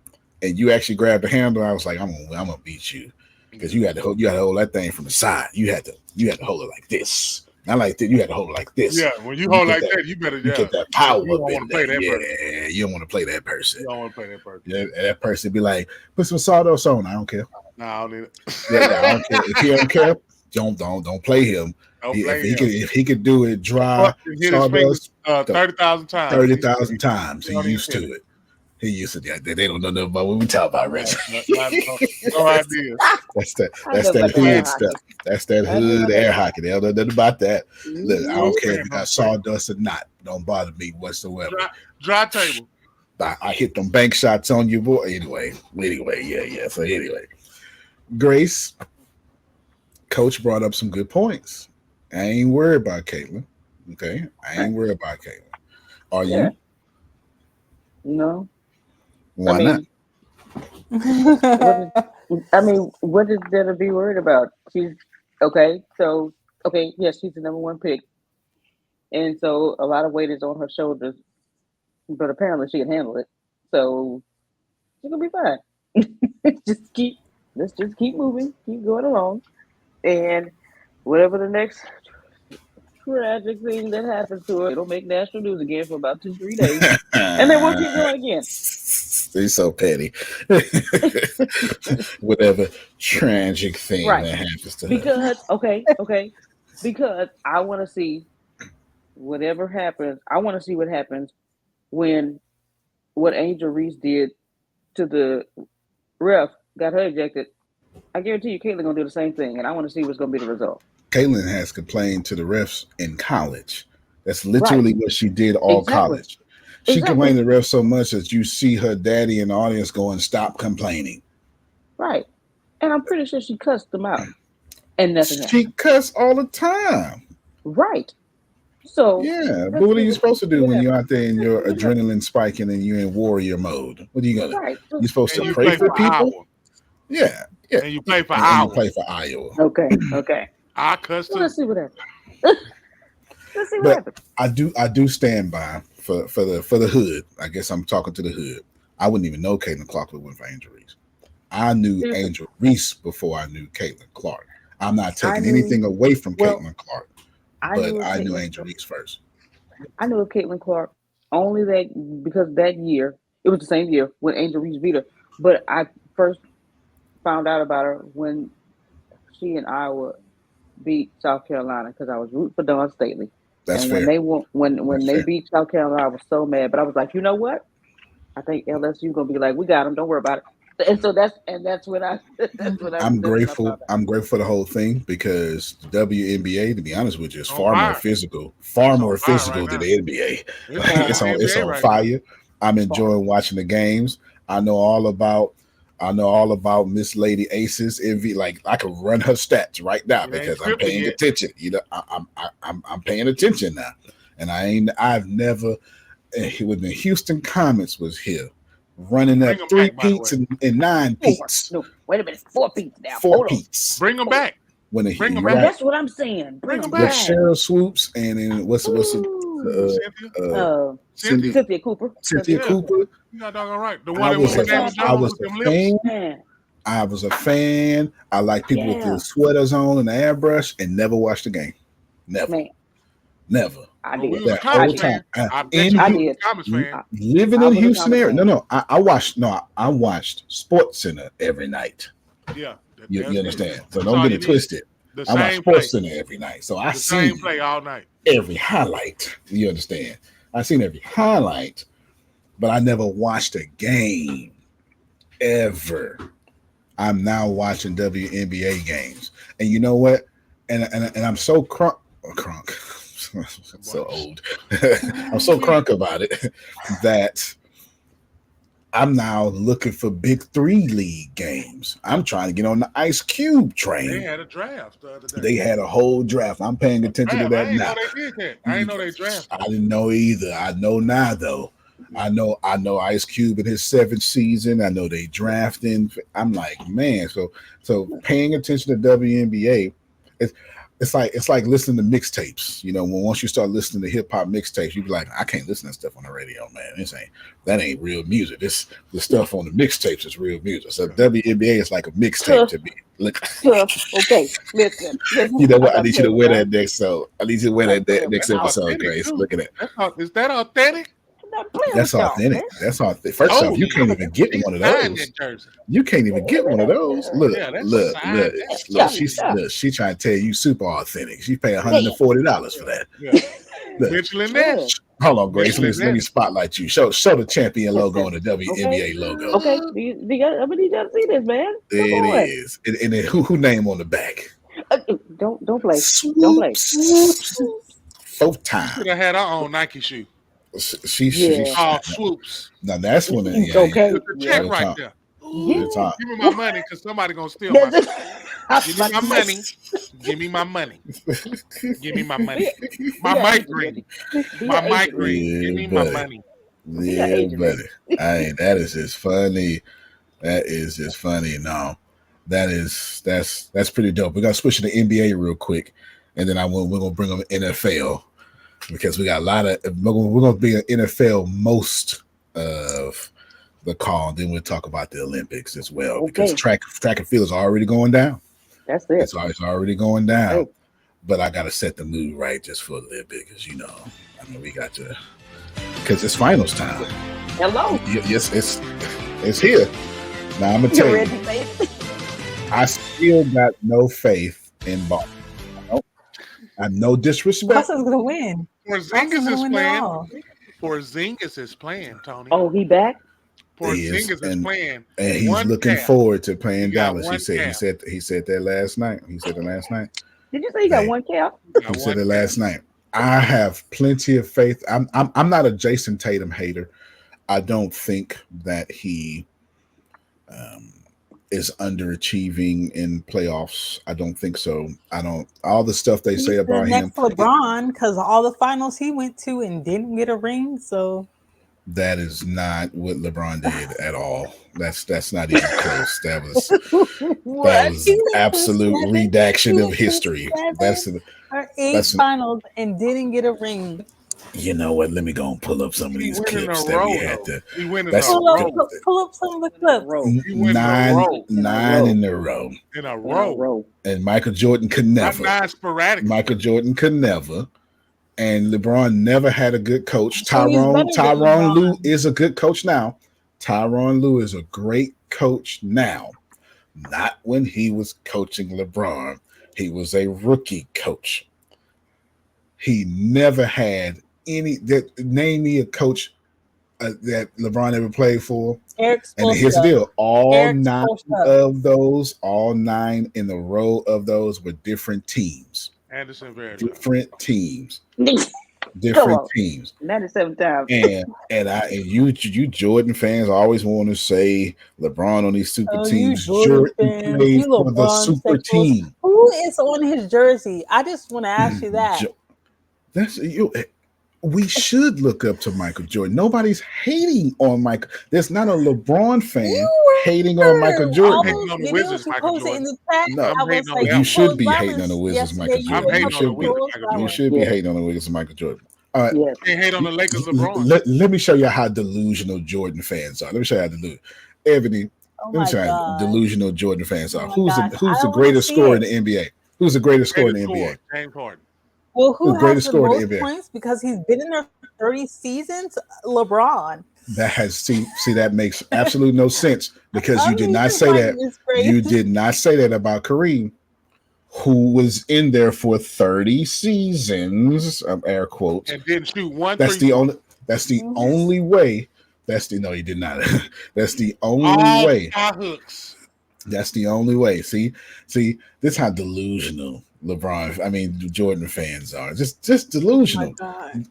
and you actually grabbed the handle. I was like, I'm gonna beat you because you had to hold that thing from the side. You had to hold it like this. Not like that. You had to hold it like this. Yeah, when you hold like that, you better get that power you don't up in want to play there. that person. Yeah, you don't want to play that person. You don't want to play that person. Yeah, that person be like, put some sawdust on. I don't care. No, I don't need it. Yeah, I don't care. If he don't care, don't play him. If he could do it dry, hit his fingers 30,000 times. 30,000 times. He used to it. He used to that. They don't know nothing about what we talk about, Rich. No idea. That's that hood stuff. That's that hood air hockey. They don't know nothing about that. Look, I don't care if you got sawdust or not. Don't bother me whatsoever. Dry table. I hit them bank shots on you, boy. Anyway, yeah. So anyway, Grace, Coach brought up some good points. I ain't worried about Caitlin. Okay, I ain't worried about Caitlin. Are you? No. Why not? What is there to be worried about? She's okay. So yes, she's the number one pick, and so a lot of weight is on her shoulders. But apparently, she can handle it. So she's gonna be fine. Let's just keep moving, keep going along, and whatever the next tragic thing that happens to her, it'll make national news again for about 2-3 days, and then we'll keep going again. He's so petty. Whatever tragic thing that happens to her. Because I want to see whatever happens. I want to see what happens when what Angel Reese did to the ref got her ejected. I guarantee you, Caitlin gonna do the same thing, and I want to see what's gonna be the result. Caitlin has complained to the refs in college. That's literally what she did all college. She complained to the refs so much that you see her daddy in the audience going, "Stop complaining." Right, and I'm pretty sure she cussed them out, and nothing happened. She cussed all the time. Right. So yeah, but what are you supposed to do when you're out there in your adrenaline spiking and you're in warrior mode? What are you gonna do? You're supposed to pray for people. Iowa. Yeah. And you play for Iowa. You play for Iowa. Okay. I cussed. Let's see what happens. Let's see what happens. I do stand by for the hood. I guess I'm talking to the hood. I wouldn't even know Caitlin Clark would win for Angel Reese. I knew Angel Reese before I knew Caitlin Clark. I'm not taking anything away from Caitlin Clark. But I knew Angel Reese first. I knew of Caitlin Clark only because that year, it was the same year when Angel Reese beat her. But I first found out about her when she and Iowa beat South Carolina because I was rooting for Dawn Staley. That's and fair. When they beat South Carolina, I was so mad. But I was like, you know what? I think LSU gonna be like, we got them. Don't worry about it. And so that's when I'm grateful. I'm grateful for the whole thing because the WNBA, to be honest with you, is far more physical than the NBA. It's on fire. I'm enjoying watching the games. I know all about Miss Lady Aces envy. Like I can run her stats right now because I'm paying attention. You know, I'm paying attention now, and I've never. When the Houston Comets was here. Running up 3-peats and 9-peats. No, wait a minute. 4-peats now. 4-peats. Bring them back. Bring them back. That's what I'm saying. Bring them back. With Cheryl Swoops and then what's Cynthia Cooper. Cynthia Cooper. You got dog all right. The one I was a fan. I like people with the sweaters on and the airbrush and never watched the game. Never. I Well, we did. was a That I whole Comets did. time. fan. I bet In you I we Hu- was did. a Comets fan. living I in was a Houston Comets area. fan. No, I watched Sports Center every night. Yeah, You that's it. understand? So That's don't all get you it need. twisted. The I watch same play. Sports Center every night. So I The same seen play all night. every highlight. You understand? I seen every highlight, but I never watched a game ever. I'm now watching WNBA games, and you know what? And I'm so crunk, so old. I'm so crunk about it that I'm now looking for Big Three league games. I'm trying to get on the Ice Cube They train. had a draft the other day. They had a whole draft. I'm paying attention to Draft. I that ain't now. know they did that. I ain't know they drafted. I didn't know either. I know now though. I know Ice Cube in his 7th season. I know they drafting. I'm like, man, so paying attention to WNBA, it's like listening to mixtapes. You know, when once you start listening to hip hop mixtapes, you be like, I can't listen to stuff on the radio, man. That ain't real music. The stuff on the mixtapes is real music. So WNBA is like a mixtape to me. Look, Okay, listen. you know what? I got need you to playing wear with that next. So I need you to wear I'm that playing next That's episode, authentic, Grace. too. Look at it. Is that authentic? I'm not playing That's with y'all, authentic. man. That's authentic. First off, you can't even get She one of signed those. that jersey. You can't even get one of those. Look, Yeah, that's look, signed. look, That's look. signed. She trying to tell you super authentic. She paying $140 for that. Yeah. Look, Mitchell and Yeah. Ness. hold on, Grace. Mitchell and Let me Ness. spotlight you. Show the champion logo on the WNBA logo. Okay, I'm gonna need y'all to see this, man. There Come it on. is. And then who name on the back? Don't play. Swoop, Don't play. swoop. Fourth Should time. have had our own Nike shoe. She Called Swoops. now that's when It's okay. With the check Real right talk. there. Yeah. Real talk. Give me my money because somebody gonna steal my That's stuff. Give me my money. Give me my money. Give me my money. My migraine. My migraine. Give me my buddy. money. Yeah, buddy. That is just funny. That is just funny. No, that's pretty dope. We're gonna switch to the NBA real quick, and then we're gonna bring them NFL because we got a lot of we're gonna be an NFL most of the call. Then we'll talk about the Olympics as well because track and field is already going down. That's it. It's already going down. Okay. But I gotta set the mood right just for a little bit because we got to because it's finals time. Hello. Yes, it's here. Now I'm gonna tell you, I still got no faith in Boston. I'm no disrespect. Boston's gonna win. Porzingis is playing. Porzingis is playing, Tony. Oh, he back? Porzingis is playing. And he's One looking cap. forward to playing He got Dallas. one He said that last night. He said it last night. Did you say you got one cap? He said it last night. I have plenty of faith. I'm not a Jason Tatum hater. I don't think that he is underachieving in playoffs. I don't think so. All the stuff they say about him. Next LeBron, because all the finals he went to and didn't get a ring. So that is not what LeBron did at all. That's not even close. That was absolute redaction of history. That's 8 finals and didn't get a ring. You know what? Let me go and pull up some of these clips that we had to. He went in That's a row. Pull up some of the clips. He went Nine in a row. In a row. And Michael Jordan could never. Not 9 sporadic. Michael Jordan could never. And LeBron never had a good coach. So Tyronn Lue is a good coach now. Tyronn Lue is a great coach now. Not when he was coaching LeBron. He was a rookie coach. He never had name me a coach that LeBron ever played for. And here's the deal: all 9 in a row of those were different teams. Anderson Varejao. Different teams. 97 times. And you Jordan fans always want to say LeBron on these super teams. Jordan played for the super team. Who is on his jersey? I just want to ask you that. That's you. We should look up to Michael Jordan. Nobody's hating on Michael. There's not a LeBron fan hating on Michael Jordan. Hating on the Wizards, Michael Jordan. You should be hating on the Wizards, Michael Jordan. I'm hating on the Wizards, Michael Jordan. You should be hating on the Wizards, Michael Jordan. All right. Can't hate on the Lakers, LeBron. Let me show you how delusional Jordan fans are. Let me show you how delusional. Ebony, let me show you how delusional Jordan fans are. Who's the greatest scorer in the NBA? Who's the greatest scorer in the NBA? James Harden. Well, who The has greatest the scorer in most the NBA. points because he's been in there for 30 seasons? LeBron. That has see that makes absolutely no sense because you did not Amazing say that. Finding is great. You did not say that about Kareem, who was in there for 30 seasons, air quotes. And didn't shoot one. That's the only. That's the Mhm. only way. That's the no. He did not. That's the only all way. fire hooks. That's the only way. See, this is how delusional Jordan fans are. Just Oh my delusional. God.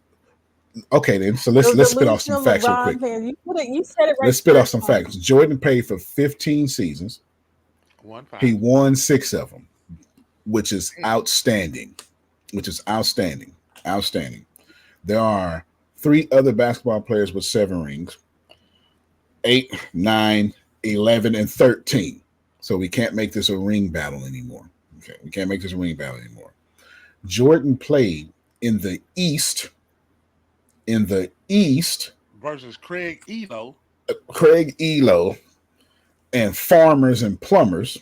Okay, then. So let's spit off some facts real quick. Fans. You said it right. Let's spit off first some time. facts. Jordan played for 15 seasons. He won 6 of them, which is outstanding. Outstanding. There are 3 other basketball players with 7 rings. 8, 9, 11, and 13. So we can't make this a ring battle anymore. Okay, we can't make this a ring battle anymore. Jordan played in the East. Versus Craig Elo. And Farmers and Plumbers.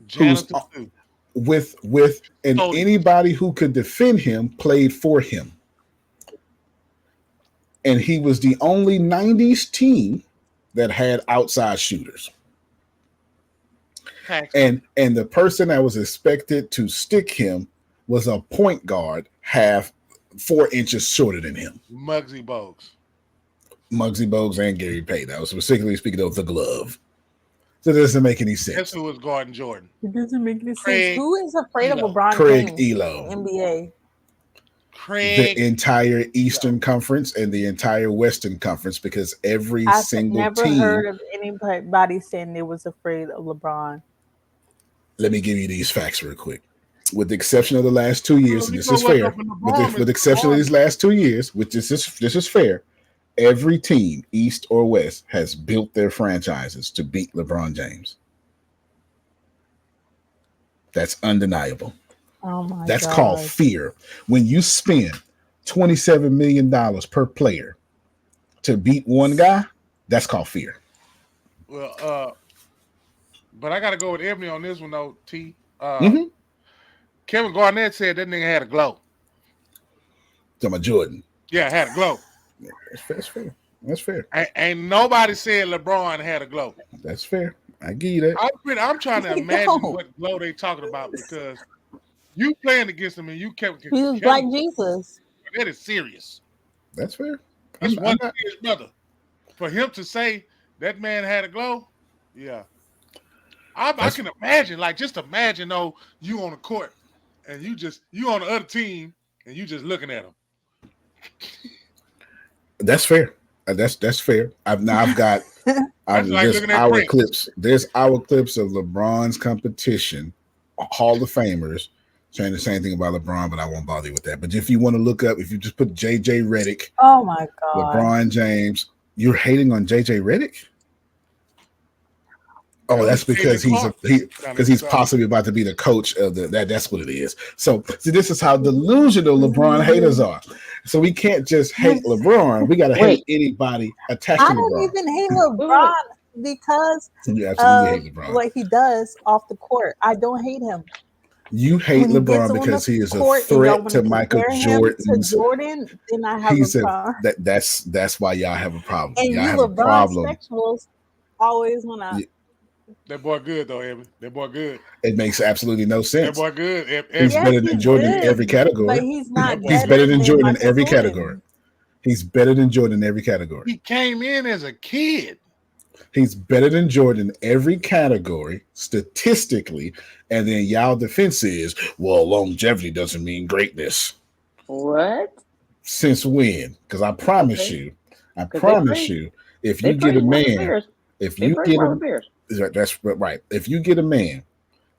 Janitors too. And anybody who could defend him played for him. And he was the only 90s team that had outside shooters. And the person that was expected to stick him was a point guard, 4 inches shorter than him. Muggsy Bogues And Gary Payton. I was specifically speaking of the glove. So it doesn't make any sense. Guess who was guarding Jordan? It doesn't make any sense. Who is afraid of LeBron Craig James Elo. in NBA? The entire Eastern Conference and the entire Western Conference, because every single never team. heard of anybody saying they was afraid of LeBron. Let me give you these facts real quick. With the exception of the last 2 years, and this is fair. With the exception of these last 2 years, which this is fair. Every team, East or West, has built their franchises to beat LeBron James. That's undeniable. Oh my God. That's called fear. When you spend $27 million per player to beat one guy, that's called fear. Well, but I got to go with Ebony on this one, though, T. Kevin Garnett said that nigga had a glow. Talking about Jordan. Yeah, had a glow. That's fair. Ain't nobody said LeBron had a glow. That's fair. I give you that. I'm trying to imagine what glow they talking about, because you playing against him and you kept. He was like Jesus. That is serious. That's fair. That's one serious brother. For him to say that man had a glow, yeah. I can imagine, just imagine though, you on the court and you on the other team and you just looking at him. That's fair. That's fair. I've got there's our clips. There's our clips of LeBron's competition, Hall of Famers, saying the same thing about LeBron, but I won't bother you with that. But if you want to look up, if you just put JJ Redick, oh my God, LeBron James, you're hating on JJ Redick? Oh, that's because he's possibly about to be the coach of that's what it is. So see, this is how delusional LeBron haters are. So we can't just hate LeBron. We gotta hate anybody attached to LeBron. I don't even hate LeBron because hate LeBron. What he does off the court. I don't hate him. You hate LeBron because he is a threat to Michael Jordan. Then I have a problem. That's why y'all have a problem. And y'all have LeBron a problem. Sexuals always want to. That boy good though, Evan. That boy good. It makes absolutely no sense. That boy good. He's better than Jordan in every category. But he's not. He's better than Jordan in every category. He's better than Jordan in every category. He came in as a kid. He's better than Jordan in every category statistically. And then y'all defense is, well, longevity doesn't mean greatness. What? Since when? Because I promise you, if you get a man, that's right. If you get a man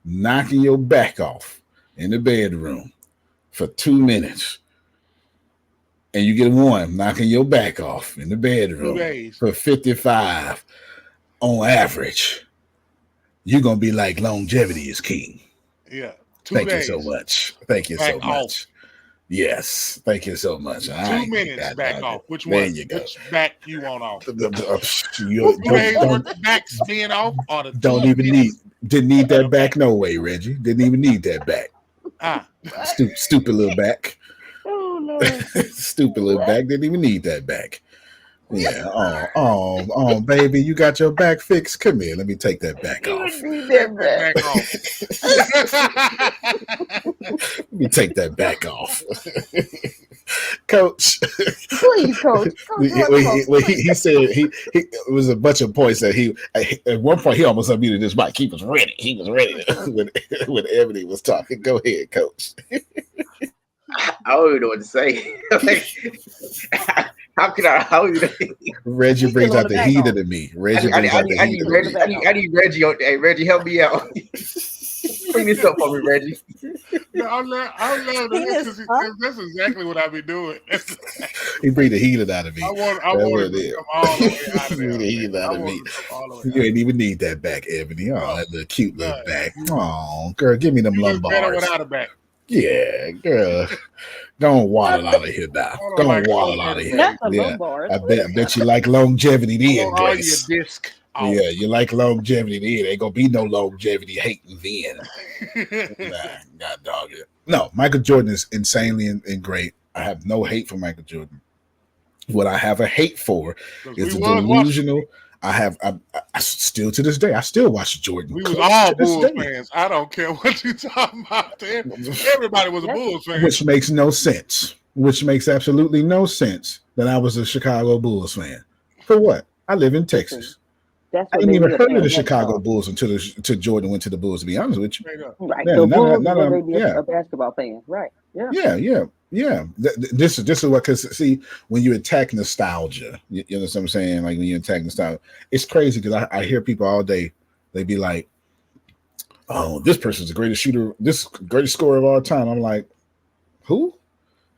knocking your back off in the bedroom for 2 minutes, and you get one knocking your back off in the bedroom for 55 on average, you're gonna be like, longevity is king. Yeah. Thank you so much. Thank you so much. Yes, thank you so much. 2 minutes back off. Which one? Which back you want off? Back spin off or the didn't need that back no way, Reggie. Didn't even need that back. Stupid little back. Oh Lord. Stupid little back. Didn't even need that back. Yeah. Oh, baby, you got your back fixed. Come here. Let me take that back You off. would need Take that that back. back off. Let me take that back off. Coach. Please, Coach. He said it was a bunch of points that he at one point he almost unmuted his mic. He was ready. when Ebony was talking. Go ahead, Coach. I don't even know what to say. Like, how can I? How you? Reggie brings out the heat of me. Reggie brings out the heat of me. I need Reggie. Hey, Reggie, help me out. Bring this up for me, Reggie. No, I'm laughing because that's exactly what I be doing. He bring the heat out of me. I want to come all the way out of there. The heat out of me. You ain't even need that back, Ebony. Oh, that little cute little back. Oh, girl, give me them lumbars. Better without a back. Yeah, girl. Don't waddle out of here now. Don't waddle out of here. Not the Yeah. lumbars. I bet you like longevity then, All your Grace. disc. Yeah, you like longevity then. Ain't gonna be no longevity hating then. God dog it. No, Michael Jordan is insanely and great. I have no hate for Michael Jordan. What I have a hate for is the delusional. I still to this day, I still watch Jordan. We was all Bulls fans. I don't care what you talking about. Everybody was a Bulls fan. Which makes no sense. Which makes absolutely no sense that I was a Chicago Bulls fan. For what? I live in Texas. I didn't even heard of the Chicago Bulls until Jordan went to the Bulls, to be honest with you. Right. Yeah, the Bulls were a basketball fan. Right. Yeah. This is what, because see, when you attack nostalgia, you know what I'm saying? Like when you attack nostalgia, it's crazy because I hear people all day, they be like, oh, this person's the greatest shooter, this greatest scorer of all time. I'm like, who?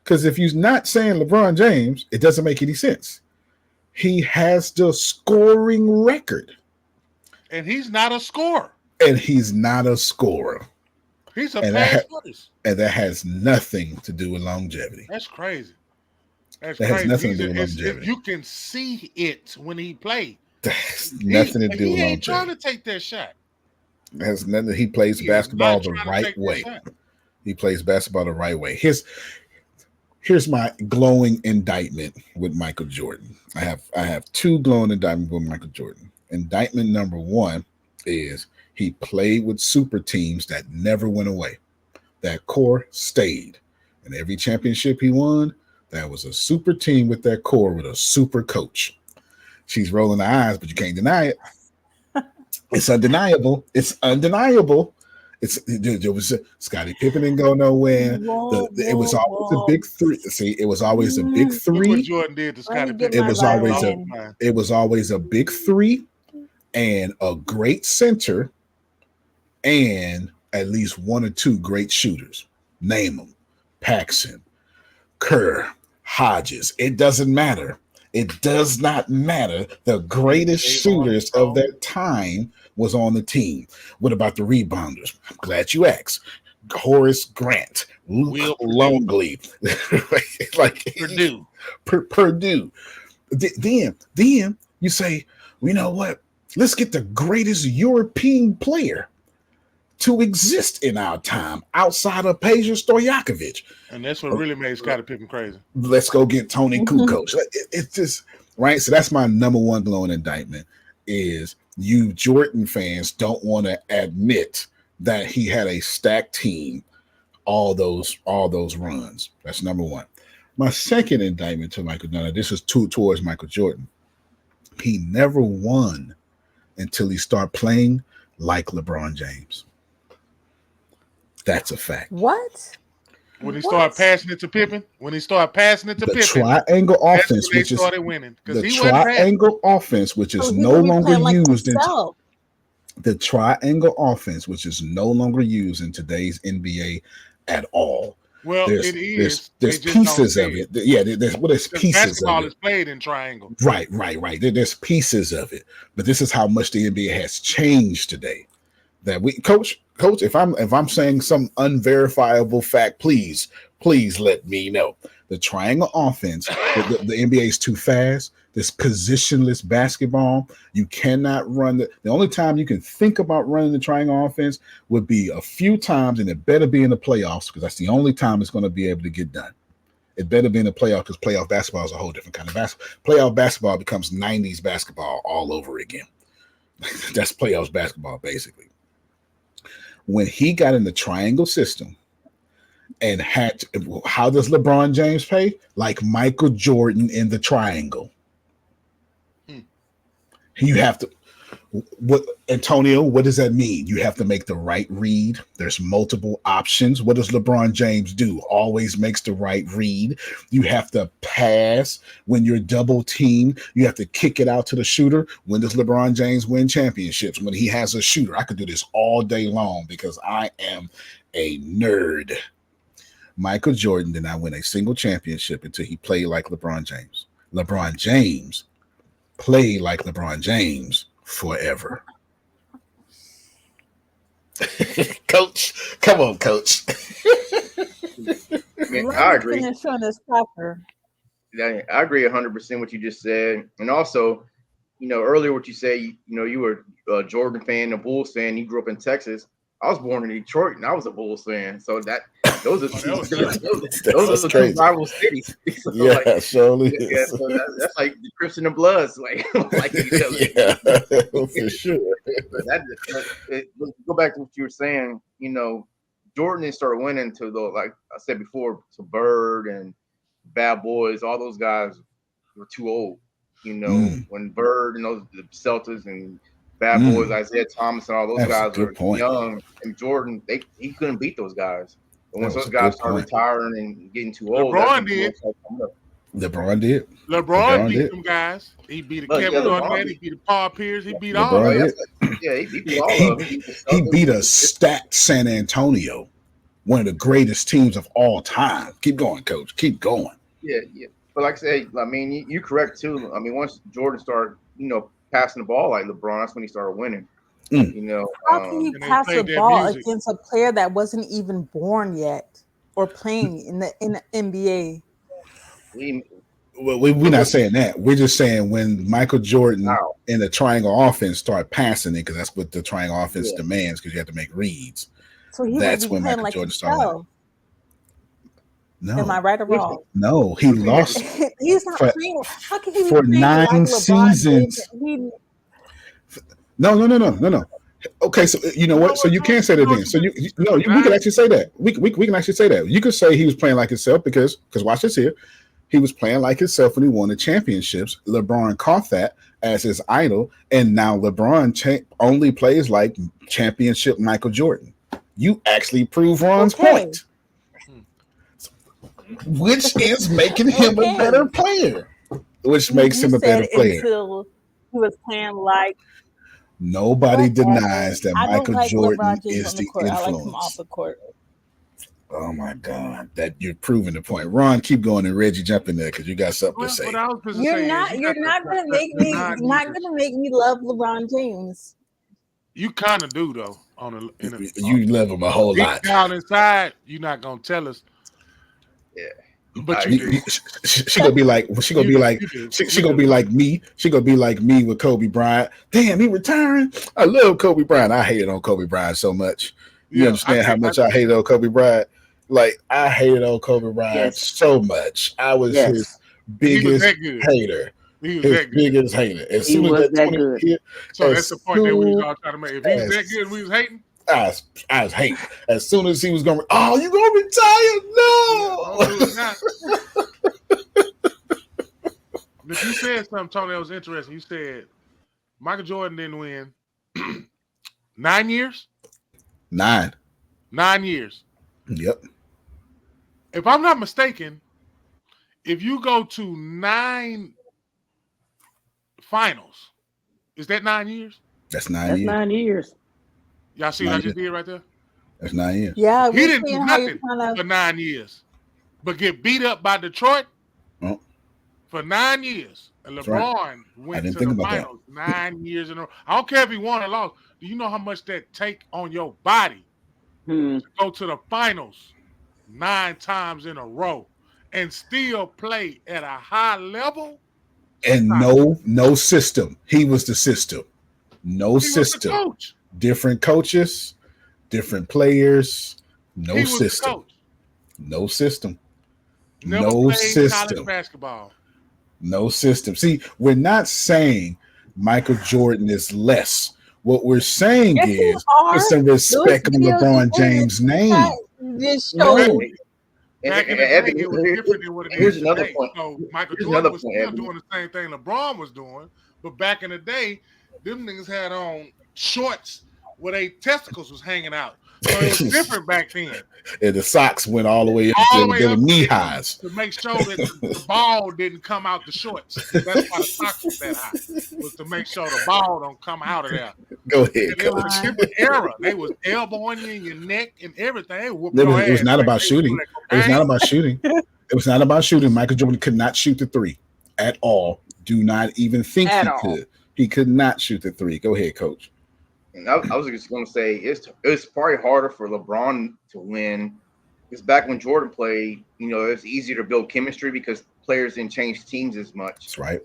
Because if you're not saying LeBron James, it doesn't make any sense. He has the scoring record. And he's not a scorer. He's a pass footer. And that has nothing to do with longevity. That's crazy. That has nothing to do with longevity. You can see it when he played. That's nothing to do with longevity. He ain't trying to take that shot. It has nothing. He plays basketball the right way. He plays basketball the right way. Here's my glowing indictment with Michael Jordan. I have two glowing indictments with Michael Jordan. Indictment number one is he played with super teams that never went away. That core stayed. And every championship he won, that was a super team with that core with a super coach. She's rolling her eyes, but you can't deny it. It's undeniable. There was Scottie Pippen didn't go nowhere. It was always a big three. See, it was always a big three. What Jordan did to Scottie Pippen. It was always a big three and a great center and at least one or two great shooters. Name them: Paxson, Kerr, Hodges. It doesn't matter. It does not matter. The greatest shooters of their time was on the team. What about the rebounders? I'm glad you asked. Horace Grant, Luke Longley, like Purdue. Then you say, well, you know what? Let's get the greatest European player to exist in our time outside of Peja Stojakovic. And that's what really made Scottie Pippen crazy. Let's go get Tony Kukoc. It's just right. So that's my number one glowing indictment is you Jordan fans don't want to admit that he had a stacked team all those runs. That's number one. My second indictment to Michael Jordan, this is towards Michael Jordan. He never won until he started playing like LeBron James. That's a fact. What? When he started passing it to Pippen, the triangle offense, which is started winning, the triangle offense, which is no longer used in the triangle offense, which is no longer used in today's NBA at all. Well, there's pieces of it. Yeah, there's pieces. Basketball of it. is played in triangle. Right. There's pieces of it, but this is how much the NBA has changed today. that we coach. If I'm saying some unverifiable fact, please let me know. The triangle offense, the NBA is too fast. This positionless basketball, you cannot run the only time you can think about running the triangle offense would be a few times, and it better be in the playoffs because that's the only time it's going to be able to get done. It better be in the playoff because playoff basketball is a whole different kind of basketball. Playoff basketball becomes 90s basketball all over again. That's playoffs basketball, basically. When he got in the triangle system and how does LeBron James play? Like Michael Jordan in the triangle. You have to, what Antonio, what does that mean? You have to make the right read. There's multiple options. What does LeBron James do? Always makes the right read. You have to pass when you're double teamed. You have to kick it out to the shooter. When does LeBron James win championships? When he has a shooter. I could do this all day long because I am a nerd. Michael Jordan did not win a single championship until he played like LeBron James. LeBron James played like LeBron James forever. Coach, come on, Coach. I agree. Finish on this proper. I agree 100% what you just said, and also, earlier what you said. You were a Jordan fan, a Bulls fan. You grew up in Texas. I was born in Detroit, and I was a Bulls fan. So those are the two rival cities. So yeah, surely. Yeah, so that's like the Crips and the Bloods, like each other. Yeah, for sure. Go back to what you were saying. Jordan didn't start winning to like I said before, to Bird and Bad Boys. All those guys were too old. When Bird and those the Celtics and Bad Boys, Isaiah Thomas, and all those guys were young, and Jordan, he couldn't beat those guys. But once those guys started retiring and getting too old, LeBron did. LeBron beat did. them guys. He beat Kevin Garnett. He beat Paul Pierce. He beat all of them. Yeah, he beat all of them. He beat a stacked San Antonio, one of the greatest teams of all time. Keep going, Coach. Keep going. Yeah. But like I said, you're correct too. Once Jordan started, passing the ball like LeBron, that's when he started winning. How can you pass the ball against a player that wasn't even born yet or playing in the NBA? We're not saying that. We're just saying when Michael Jordan in the triangle offense started passing it, because that's what the triangle offense demands, because you have to make reads. So that's when Michael Jordan started. No. Am I right or wrong? No, he lost. He's not playing. How can he for 9 seasons? No. Okay, so you know what? So you can't say that then. So we can actually say that. We can actually say that. You could say he was playing like himself because watch this here. He was playing like himself when he won the championships. LeBron caught that as his idol, and now LeBron only plays like championship Michael Jordan. You actually prove Ron's point. Which is making him a better player. Which makes him a better player. Until he was playing like. Nobody denies that Michael Jordan is the influence. I like him off the court. Oh my God, that you're proving the point. Ron, keep going, and Reggie, jump in there because you got something to say. You're not gonna make me love LeBron James. You kind of do though. You love him a whole lot. Down inside, you're not gonna tell us. Yeah. But she gonna be like me. She gonna be like me with Kobe Bryant. Damn, he retiring. I love Kobe Bryant. I hated on Kobe Bryant so much. You understand how much I hated on Kobe Bryant? Like I hated on Kobe Bryant so much. I was his biggest hater. His biggest hater. As soon as that good. So that's the point that we was all trying to make. If he was that good, we was hating. I was hating. As soon as he was going, oh, you gonna retire? No. But you said something, Tony, that was interesting. You said Michael Jordan didn't win 9 years? 9 years. Yep. If I'm not mistaken, if you go to 9 finals, is that 9 years? That's 9 years. 9 years. Y'all see what I just did right there? That's 9 years. Yeah, he didn't do nothing for 9 years, but get beat up by Detroit for 9 years. And That's right. LeBron I went didn't to think the about that. finals 9 years in a row. I don't care if he won or lost. Do you know how much that take on your body Hmm. to go to the finals 9 times in a row and still play at a high level? And no system. He was the system. No He was the system. coach. Different coaches, different players. No He was the system. coach. No system. Never No played college system. basketball. No system. See, we're not saying Michael Jordan is less. What we're saying Yes, you is are. put some Those respect on videos LeBron you put in James' the name. chat just No. showed. Back in the day, it was different than what it Here's is another today. point. So Michael Here's Jordan another was point, still Evan. doing the same thing LeBron was doing, but back in the day, them niggas had on shorts where their testicles was hanging out. So it was different back then. And the socks went all the way up All to the way they were up knee to highs. to make sure that the ball didn't come out the shorts. That's why the socks was that high. Was to make sure the ball don't come out of there. Go ahead, And it was coach. a different era. They was elbowing you in your neck and everything. They whooped It your was, it was ass not like about they shooting. was It was cocaine. not about shooting. It was not about shooting. Michael Jordan could not shoot the three at all. Do not even think At he all. could. He could not shoot the three. Go ahead, coach. And I was just going to say it's probably harder for LeBron to win because back when Jordan played, it's easier to build chemistry because players didn't change teams as much. That's right.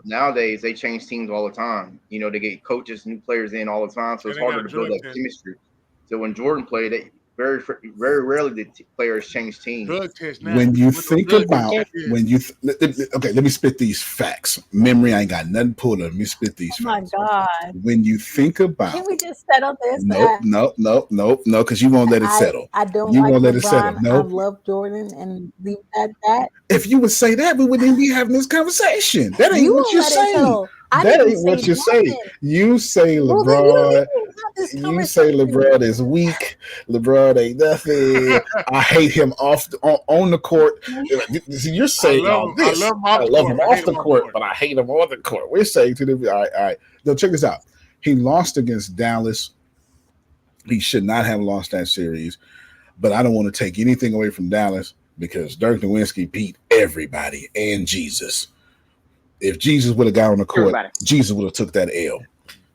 Nowadays they change teams all the time. They get coaches, new players in all the time, so And it's they got harder a to build drug that test. chemistry. So when Jordan played, very rarely did players change teams. Drug test now. When you With those think drug about tests, yeah. okay, let me spit these facts. Memory, I ain't got nothing pulled up. Let me spit these Oh my facts. God. When you think about Can we just settle this? nope, because you won't let it settle. I don't You like won't let it settle. LeBron. I Nope. love Jordan and leave it at that. If you would say that, we wouldn't even be having this conversation. That ain't You what won't you're let it saying. settle. I That didn't ain't what say you say. nothing. You say Well, then you don't LeBron. even have this You say conversation. LeBron is weak. LeBron ain't nothing. I hate him on the court. See, you're saying all I this. love him off I the love court. him I off hate the him on court, court. but I hate him on the court. We're saying to them, all right. Now check this out. He lost against Dallas. He should not have lost that series, but I don't want to take anything away from Dallas because Dirk Nowitzki beat everybody and Jesus. If Jesus would have got on the court, Everybody. Jesus would have took that L.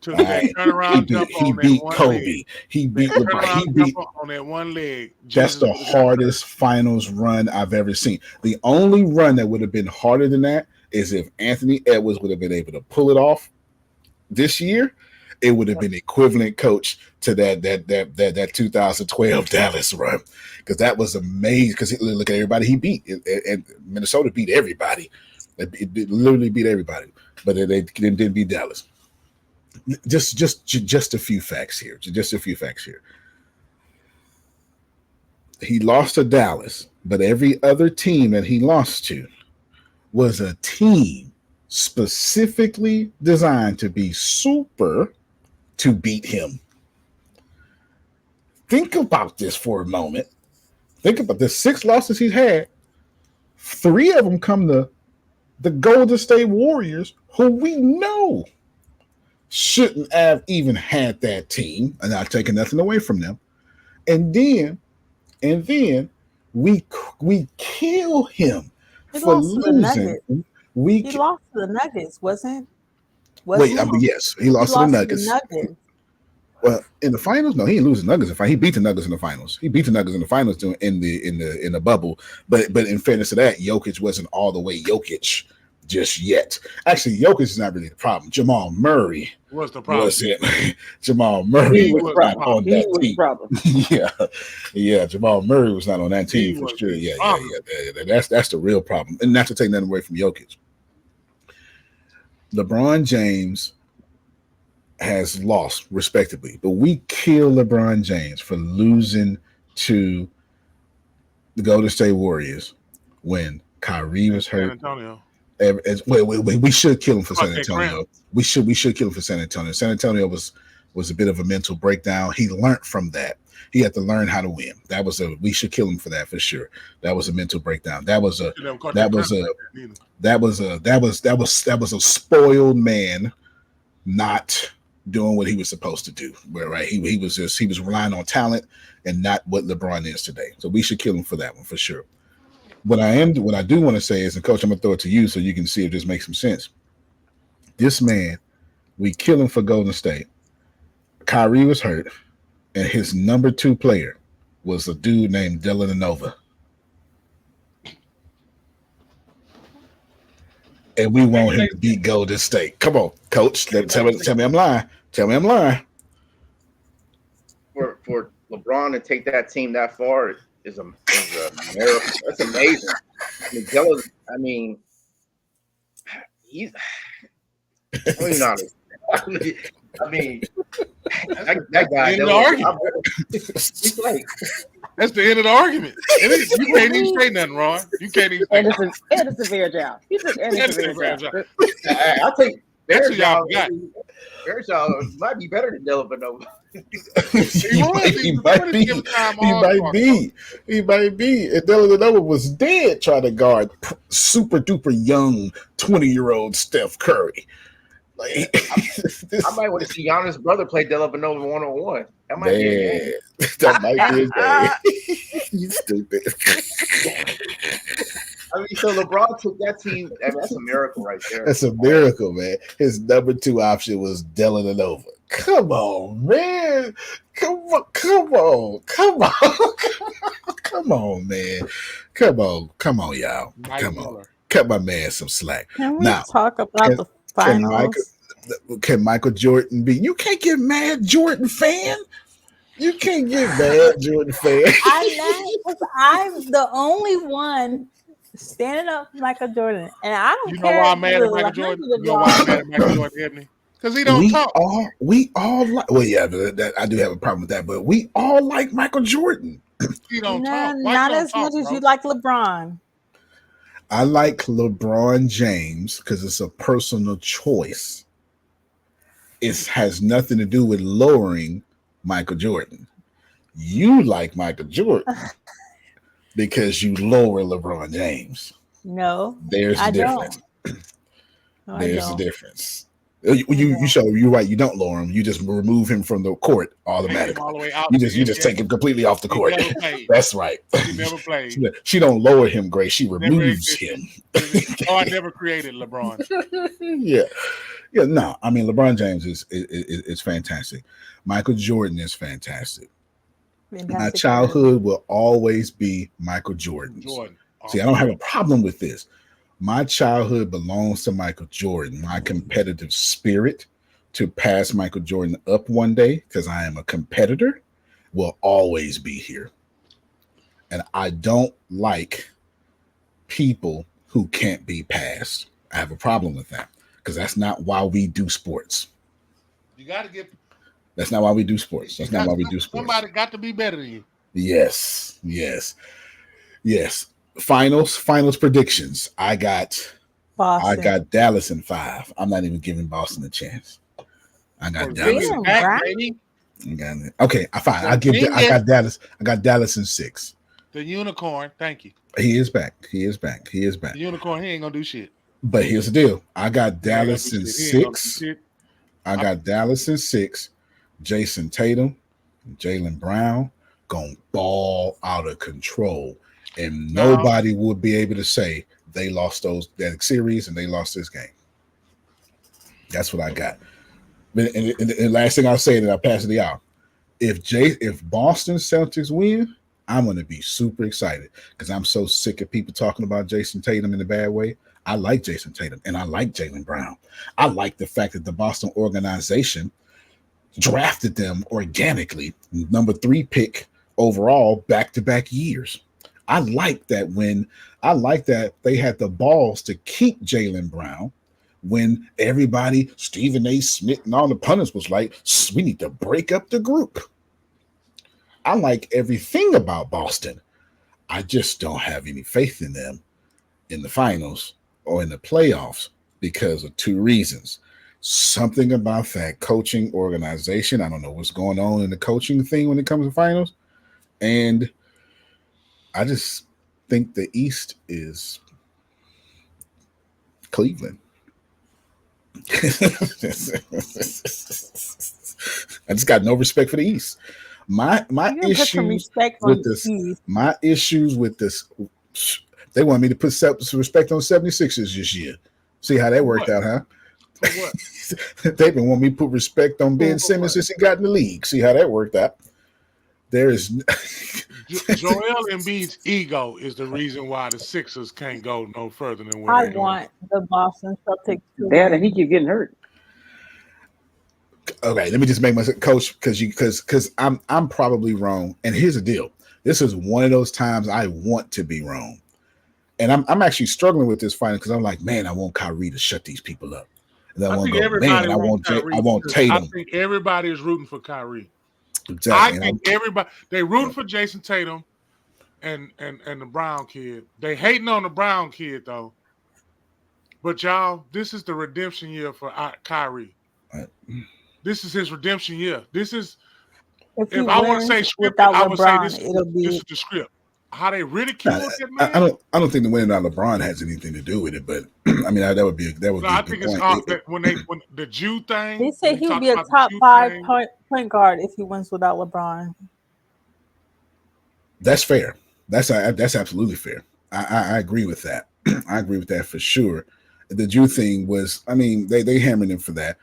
Took All that right. turnaround jumper He on that beat one Kobe. leg. He beat That LeBron. turnaround He beat. jumper on that one leg. That's Jesus the would've got hardest finals run I've ever seen. The only run that would have been harder than that is if Anthony Edwards would have been able to pull it off this year. It would have been equivalent coach to that 2012 Dallas run because that was amazing. Because look at everybody he beat, and Minnesota beat everybody. It literally beat everybody, but they didn't beat Dallas. Just a few facts here. Just a few facts here. He lost to Dallas, but every other team that he lost to was a team specifically designed to be super to beat him. Think about this for a moment. Think about the 6 losses he's had. 3 of them come to the Golden State Warriors, who we know shouldn't have even had that team, and not taking nothing away from them. And then we kill him He for lost to the losing. Nuggets. He lost to the Nuggets, wasn't Wait, he? yes, he lost to the Nuggets. Well, in the finals, no, he didn't lose the Nuggets. He beat the Nuggets in the finals. He beat the Nuggets in the finals in the bubble. But in fairness to that, Jokic wasn't all the way Jokic just yet. Actually, Jokic is not really the problem. Jamal Murray was the problem. Jamal Murray was not on that team. Problem. yeah. Jamal Murray was not on that team for sure. Yeah. That's the real problem. And not to take nothing away from Jokic. LeBron James has lost respectively, but we kill LeBron James for losing to the Golden State Warriors when Kyrie was hurt. San Antonio. We should kill him for San Antonio. We should kill him for San Antonio. San Antonio was a bit of a mental breakdown. He learned from that. He had to learn how to win. We should kill him for that for sure. That was a mental breakdown. That was a spoiled man not doing what he was supposed to do. Right? He was relying on talent and not what LeBron is today. So we should kill him for that one for sure. What I do want to say is, and Coach, I'm gonna throw it to you so you can see if this makes some sense. This man, we kill him for Golden State. Kyrie was hurt, and his number 2 player was a dude named Dylan Nova. And we want him to beat Golden State. Come on, Coach. Tell me I'm lying. Tell me I'm lying. For LeBron to take that team that far is a miracle. That's amazing. I mean, he's. I don't even know how to. I mean, that guy. End of the argument. He's like. That's the end of the argument. You can't even say nothing, Ron. You can't even say Anderson Varejao. He took Anderson Varejao. I'll take that's who y'all got. Varejao might be better than Dylan Nova. He might be. And Dylan Nova was dead trying to guard super duper young 20-year-old Steph Curry. Like, I might want to see Giannis' brother play Dylan Nova 1-on-1. That might be a that might be his game. You stupid. I mean, so LeBron took that team. I mean, that's a miracle right there. That's a miracle, man. His number 2 option was Dylan Nova. Come on, man. Come on, man. Come on, y'all. Come on. Cut my man some slack. Can we talk about the finals? Can Michael Jordan be? You can't get mad, Jordan fan. You can't get mad, Jordan fan. I'm the only one standing up for Michael Jordan, and I don't care. You know why I'm mad at Michael Jordan? You know why I'm mad at Michael Jordan, Ebony? Because he don't talk. We all like. Well, yeah, I do have a problem with that, but we all like Michael Jordan. He don't talk. Not as much as you like LeBron. I like LeBron James because it's a personal choice. It has nothing to do with lowering Michael Jordan. You like Michael Jordan because you lower LeBron James. No, there's the difference. No, there's the difference. You're right. You don't lower him. You just remove him from the court automatically. All the way out. You just take him completely off the court. That's right. He never played. She don't lower him, Grace. She removes him. I never created LeBron. Yeah. No, I mean LeBron James is fantastic. Michael Jordan is fantastic. My childhood will always be Michael Jordan's. See, I don't have a problem with this. My childhood belongs to Michael Jordan. My competitive spirit to pass Michael Jordan up one day, because I am a competitor, will always be here. And I don't like people who can't be passed. I have a problem with that, because that's not why we do sports. You got to get. That's not why we do sports. That's not why we do sports. Somebody got to be better than you. Yes. Finals predictions. I got Boston. I got Dallas in 5. I'm not even giving Boston a chance. I got Dallas. Okay, fine. I got Dallas. I got Dallas in 6. The unicorn. Thank you. He is back. The unicorn. He ain't gonna do shit. But here's the deal. I got Dallas in 6. I got Dallas in 6. Jason Tatum, Jaylen Brown gonna ball out of control. And nobody would be able to say they lost that series and they lost this game. That's what I got. And the last thing I'll say, that I'll pass it out. If Boston Celtics win, I'm going to be super excited, because I'm so sick of people talking about Jason Tatum in a bad way. I like Jason Tatum and I like Jaylen Brown. I like the fact that the Boston organization drafted them organically, number 3 pick overall, back-to-back years. I like that they had the balls to keep Jaylen Brown when everybody, Stephen A. Smith and all the pundits was like, we need to break up the group. I like everything about Boston. I just don't have any faith in them in the finals or in the playoffs because of 2 reasons. Something about that coaching organization. I don't know what's going on in the coaching thing when it comes to finals. And I just think the East is Cleveland. I just got no respect for the East. My issues with this. They want me to put some respect on 76ers this year. See how that For worked what? out, huh? For what? They've been wanting me to put respect on Ben For Simmons what? since he got in the league. See how that worked out. There is Joel Embiid's ego is the reason why the Sixers can't go no further than where I they're doing. want the Boston Celtics to That and he win. keep getting hurt. okay. Let me just make myself coach because I'm probably wrong. And here's the deal: this is one of those times I want to be wrong, and I'm actually struggling with this fighting because I'm like, man, I want Kyrie to shut these people up, and I I want think to go, man, everybody I wants want I Kyrie want because I Tatum think everybody is rooting for Kyrie. I exactly. think everybody they rooting for Jason Tatum and the Brown kid. They hating on the Brown kid though. But y'all, this is the redemption year for Kyrie. Right. This is his redemption year. This is, If he if I want to say wins scripted, without I would say LeBron, it'll this be. is the script. How they Nah, ridiculed that I man. don't think the winning on LeBron has anything to do with it, but I mean that would be No, a I good think it's point. hard that when the Jew They thing, when say he he'll talked be a about the top Jew five thing, point guard if he wins without LeBron. That's fair. That's absolutely fair. I agree with that. I agree with that for sure. The Jew thing was, I mean, they hammered him for that.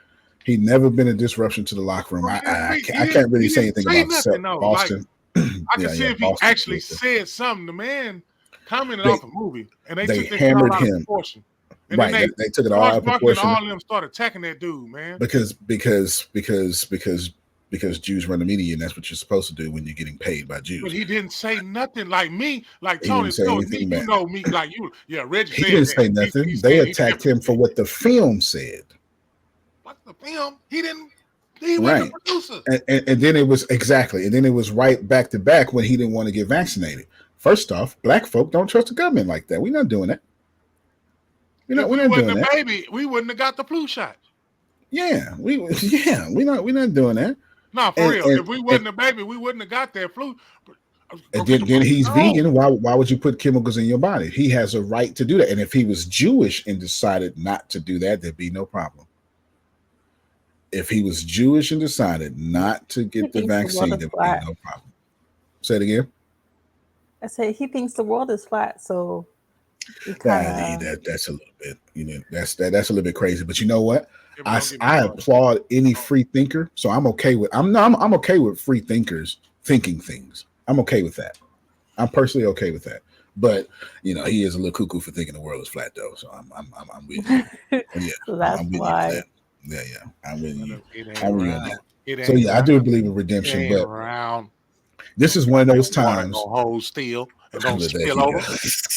He never been a disruption to the locker room. well, I can't really he say didn't anything say about nothing though. Like Boston. I could see if he Boston. actually said something. The man commented They off the movie, and they they took that shit all hammered out of him. proportion. And then Right. They took it all out George of Martin and proportion all of them started attacking that dude, man. because Jews run the media, and that's what you're supposed to do when you're getting paid by But Jews. he didn't say nothing like me, like He didn't Tony. say So anything you bad. know me, like you. Yeah, Reggie He said didn't that. say He nothing. They said he attacked him for definitely what the film said. what's the film? He didn't. He wasn't Right. a producer. And then it was exactly, and then it was right back to back when he didn't want to get vaccinated. First off, black folk don't trust the government like that. We're not doing that. If We're we not wasn't doing a that. baby, we wouldn't have got the flu shot. We're not doing that. No, for And real. and If we and, wasn't a baby, we wouldn't have got that flu. Go and get the then flu. he's No. vegan. Why would you put chemicals in your body? He has a right to do that. And if he was Jewish and decided not to do that, there'd be no problem. If he was Jewish and decided not to He get the thinks the world vaccine, is there would be flat. no problem. Say it again. I say he thinks the world is flat, so he kind of. That's a little bit, that's a little bit crazy. But you know what? Yeah, but don't get me I started. applaud any free thinker. So I'm okay with I'm okay with free thinkers thinking things. I'm okay with that. I'm personally okay with that. But he is a little cuckoo for thinking the world is flat though. So I'm with you. Yeah, So that's I'm with you for why. that. Yeah, I'm with you. It ain't I'm with you on round. that. It So ain't yeah, I round. do believe in It redemption, ain't but round. this is one of those Water times. gonna hold still and don't There spill he over. goes.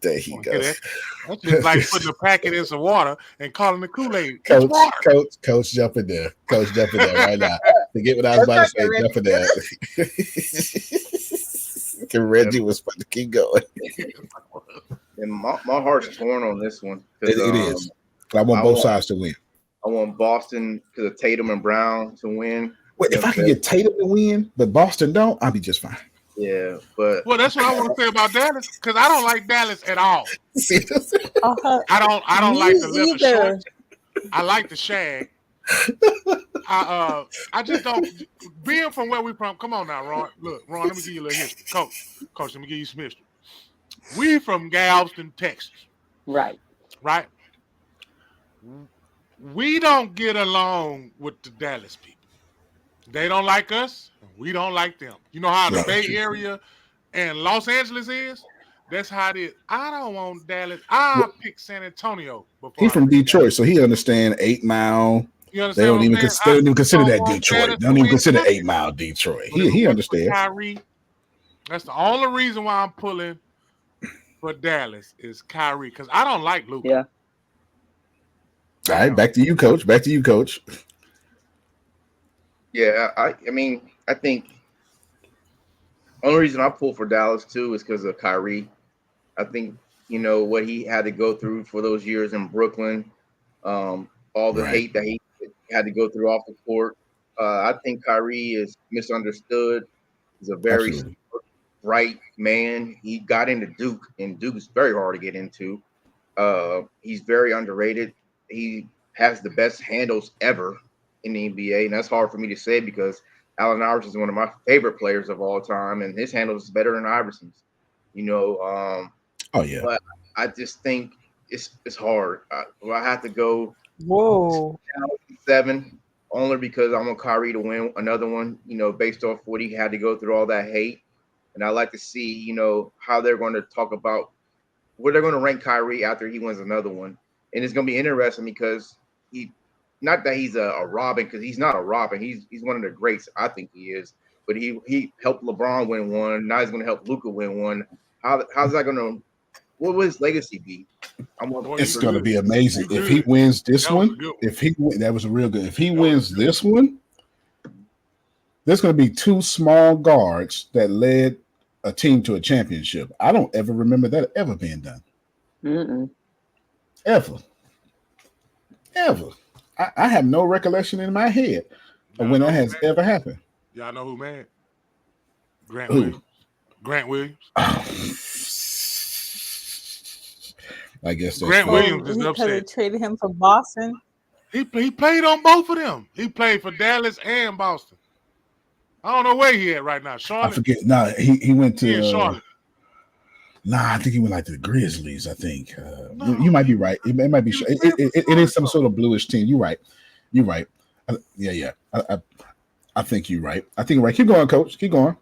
There he Want to hear goes. that? That's just like putting a packet in some water and calling the Kool-Aid. It's Coach, water. coach, jump in there. Coach, jump in there right now. Forget what I was about to say. Jump in there. Reggie was about to keep going. And my heart's torn on this one It because is. I want both sides to win. I want Boston because of Tatum and Brown to win. Wait, if I could get Tatum to win, but Boston don't, I'll be just fine. Yeah, but Well, that's what I want to say about Dallas because I don't like Dallas at all. I don't like the leather shorts. I like the shag. I just don't. Being from where we from, come on now, Ron. Look, Ron, let me give you a little history. Coach, let me give you some history. We from Galveston, Texas. Right. Right? We don't get along with the Dallas people. They don't like us, and we don't like them. You know how the Bay Area and Los Angeles is? That's how it is. I don't want Dallas. I pick San Antonio before. He's from Detroit, so he understand 8 Mile. You understand They don't even consider that Detroit. They don't even consider 8 Mile Detroit. He understands. Kyrie. That's the only reason why I'm pulling for Dallas is Kyrie because I don't like Luka. Yeah. All right, back to you, Coach. Yeah, I mean, I think only reason I pull for Dallas too is because of Kyrie. I think what he had to go through for those years in Brooklyn, all the hate that he had to go through off the court. I think Kyrie is misunderstood. He's a very bright man. He got into Duke, and Duke is very hard to get into. He's very underrated. He has the best handles ever in the NBA, and that's hard for me to say because Allen Iverson is one of my favorite players of all time, and his handles is better than Iverson's. Oh yeah. but I just think it's hard. I have to go Whoa. 7 only because I want Kyrie to win another one. Based off what he had to go through all that hate, and I like to see how they're going to talk about where they're going to rank Kyrie after he wins another one, and it's going to be interesting because not that he's a Robin, because he's not a Robin. He's one of the greats. I think he is, but he helped LeBron win one. Now he's going to help Luka win one. How's that going to? What will his legacy be? It's going to be amazing if he wins this one. That was a real good. If he wins this one, there's going to be 2 small guards that led a team to a championship. I don't ever remember that ever being done. Mm-mm. Ever. I have no recollection in my head of when that has ever happened. Y'all know who mad? Grant Who? Williams. Grant Williams. I guess that's Grant fine. Williams is Because they upset. traded him from Boston. He played on both of them. He played for Dallas and Boston. I don't know where he at right now. I Charlotte. forget. Nah, he went He in to. Charlotte. Nah, I think he went like to the Grizzlies. I think No, you might be right. It might be. he was It is some sort of bluish team. You're right. Yeah. I think you're right. Keep going, Coach. Keep going.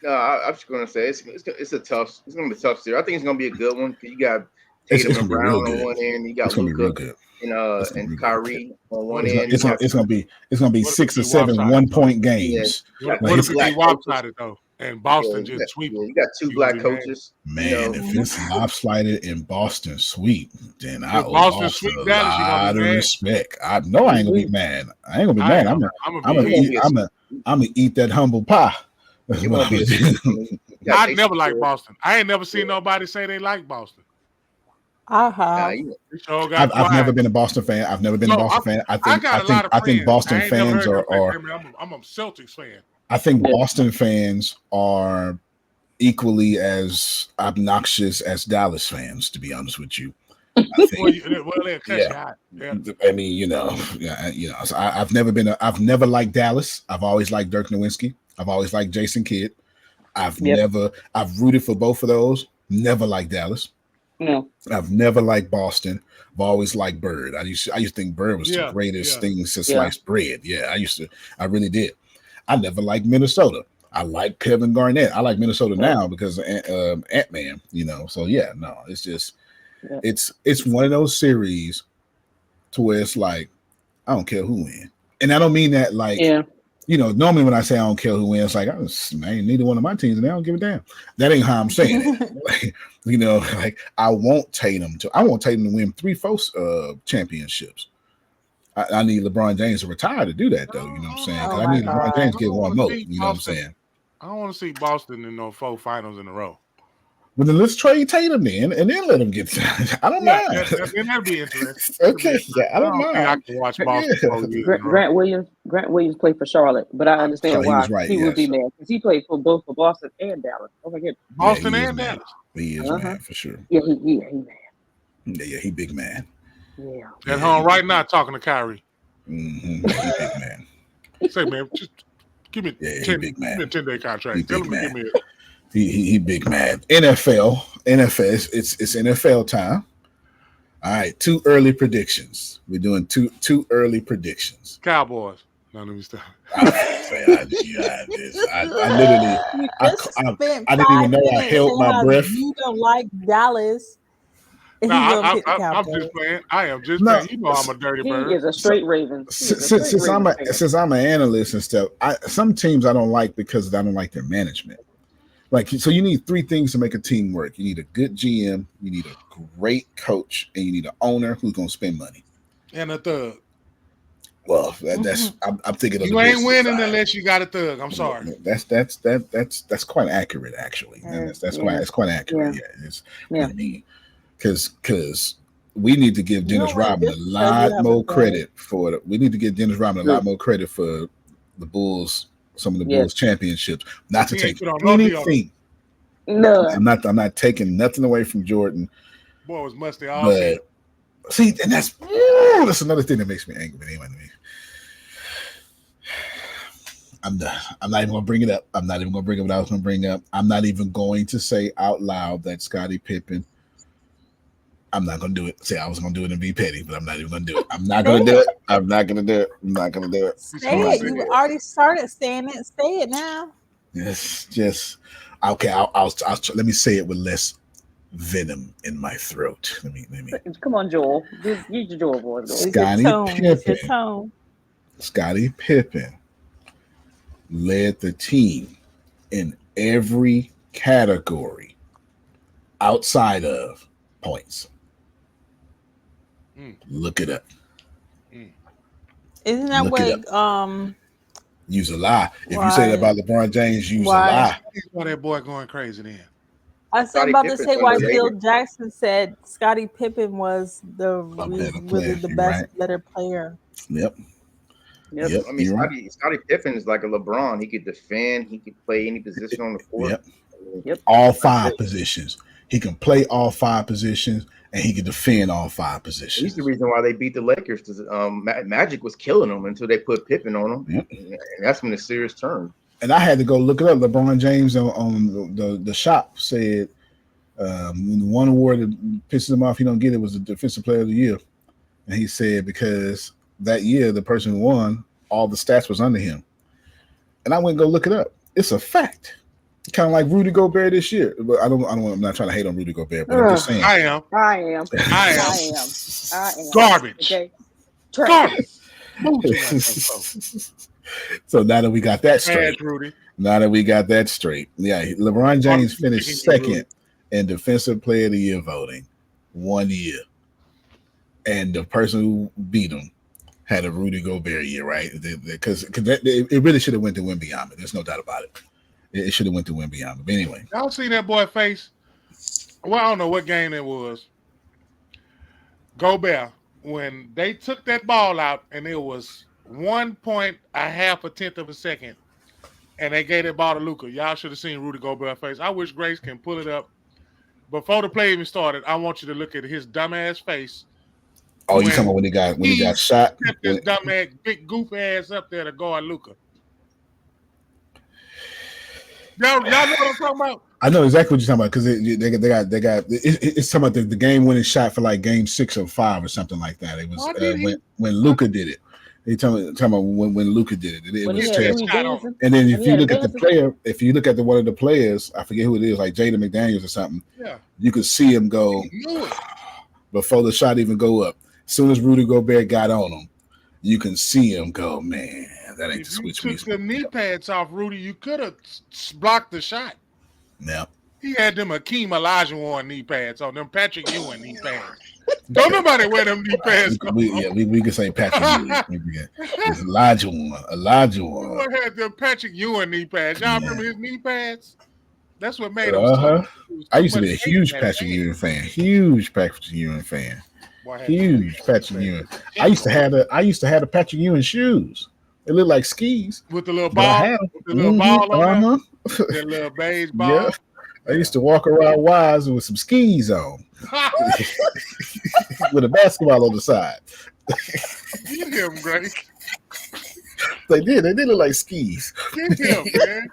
No, I'm just going to say it's going to be a tough series. I think it's going to be a good one because you got It's Tatum and gonna be real Brown on good. one end, you got It's gonna be real Luka good. and Kyrie on one It's end. gonna be What if 6 or it's 7 lopsided, 1-point games. What Like, if it's- it be lopsided though? And Boston just sweep You them. got 2 You black gonna be mad. coaches. Man, if it's lopsided in Boston sweep, then I If owe Boston Boston sweep a Dallas, you gonna lot be of mad? respect. I know I ain't gonna be mad. I ain't gonna be mad. I'm gonna eat that humble pie. It won't be a I never liked Boston. I ain't never seen nobody say they like Boston. I have. I've never been a Boston fan. I've never been a Boston fan. I think Boston fans are. I'm a Celtics fan. I think Boston fans are equally as obnoxious as Dallas fans. To be honest with you, I think. I mean, So I've never liked Dallas. I've always liked Dirk Nowitzki. I've always liked Jason Kidd. I've rooted for both of those. Never liked Dallas. No. I've never liked Boston. I've always liked Bird. I used to think Bird was the greatest thing since sliced bread. Yeah, I really did. I never liked Minnesota. I like Kevin Garnett. I like Minnesota now because of Ant-Man, So it's just it's one of those series to where it's like I don't care who wins. And I don't mean that like normally when I say I don't care who wins, like I ain't neither one of my teams and I don't give a damn. That ain't how I'm saying it. Like I want Tatum to win 3-4 championships. I need LeBron James to retire to do that though. You know what I'm saying? Because I need LeBron James to get one more. You know what I'm saying? I don't want to see Boston in 4 finals in a row. Well, then let's trade Tatum then, and then let him get. I don't mind. That'd be interesting. Okay, I don't mind. I can watch Boston. Grant Williams played for Charlotte, but I understand why he would be mad because he played for both for Boston and Dallas. Oh my goodness, Boston and Dallas. He is mad for sure. Yeah, he mad. Yeah, he big man. Yeah. At home right now talking to Kyrie. Mm-hmm. He big man. Say, man, just give me 10-day contract. Tell him to give me it. He big man. NFL, it's NFL time. All right, 2 early predictions. We're doing two early predictions. Cowboys. No, let me stop. I literally, I didn't even know I held my breath. You don't like Dallas. I'm just playing. I am just playing. You know I'm a dirty bird. He is a straight Raven. Since I'm an analyst and stuff, some teams I don't like because I don't like their management. Like, so you need 3 things to make a team work. You need a good GM, you need a great coach, and you need an owner who's going to spend money. And a thug. Well, I'm thinking of you ain't winning unless you got a thug. I'm sorry. That's quite accurate, actually. That's quite accurate. I mean, because we need to give Dennis Rodman a lot more credit for we need to give Dennis Rodman a lot more credit for the Bulls. Some of the Bulls championships. Not to take anything. No, I'm not taking nothing away from Jordan. Boy, was musty all day. See, and that's another thing that makes me angry. But anyway, I'm done. I'm not even gonna bring it up. I'm not even gonna bring up what I was gonna bring up. I'm not even going to say out loud that Scottie Pippen. I'm not gonna do it. Say I was gonna do it and be petty, but I'm not even gonna do it. I'm not gonna do it. I'm not gonna do it. I'm not gonna do it. Say it. You already started saying it. Say it now. Yes, just okay. I'll let me say it with less venom in my throat. Let me. Come on, Joel. Use your Joel voice. Scottie Pippen led the team in every category outside of points. Look it up. Isn't that what use a lie? If you say that about LeBron James, use a lie. Why that boy going crazy then? I was about to say why Phil Jackson said Scottie Pippen was the better player. Yep. I mean, Scottie Pippen is like a LeBron. He could defend. He could play any position on the court. Yep. All 5 positions. He can play all 5 positions, and he can defend all 5 positions. He's the reason why they beat the Lakers. Magic was killing them until they put Pippen on them, and that's when the series turned. And I had to go look it up. LeBron James on the shop said one award that pisses him off he don't get it was the Defensive Player of the Year, and he said because that year the person who won all the stats was under him. And I went and go look it up. It's a fact. Kind of like Rudy Gobert this year, but I'm not trying to hate on Rudy Gobert, but I'm just saying. I am garbage. Okay. Garbage. So now that we got that straight, Rudy. Now that we got that straight, LeBron James finished second in Defensive Player of the Year voting 1 year, and the person who beat him had a Rudy Gobert year, right? Because it really should have went to Wembanyama. There's no doubt about it. It should have went to Wembanyama. But anyway, y'all see that boy face? Well, I don't know what game it was. Gobert, when they took that ball out and it was 1.5 of a second, and they gave that ball to Luka. Y'all should have seen Rudy Gobert face. I wish Grace can pull it up. Before the play even started, I want you to look at his dumbass face. Oh, you talking about when he got shot? Kept this dumbass big goof ass up there to guard Luka. Y'all know what I'm talking about? I know exactly what you're talking about because they got it's talking about the game winning shot for like game 6 or 5 or something like that. It was when Luka did it. They talking about when Luka did it. It was terrible. And then if you look at the player, if you look at one of the players, I forget who it is, like Jaden McDaniels or something. Yeah, you could see him go before the shot even go up. As soon as Rudy Gobert got on him, you can see him go, man. That ain't the switch. If you took the knee pads off Rudy, you could have blocked the shot. Yeah. He had them Akeem Olajuwon knee pads on them Patrick Ewing knee pads. Don't nobody wear them knee pads. We can say Patrick Ewing. It's Olajuwon. Who had them Patrick Ewing knee pads? Y'all remember his knee pads? That's what made him. I used to be a huge Patrick Ewing fan. Huge Patrick Ewing fan. Huge Patrick Ewing. I used to have the Patrick Ewing shoes. It looked like skis with the little ball. With the little ball on them. That little beige ball. Yeah. I used to walk around Wise with some skis on, with a basketball on the side. Get him, Greg. They did look like skis. Get him, man.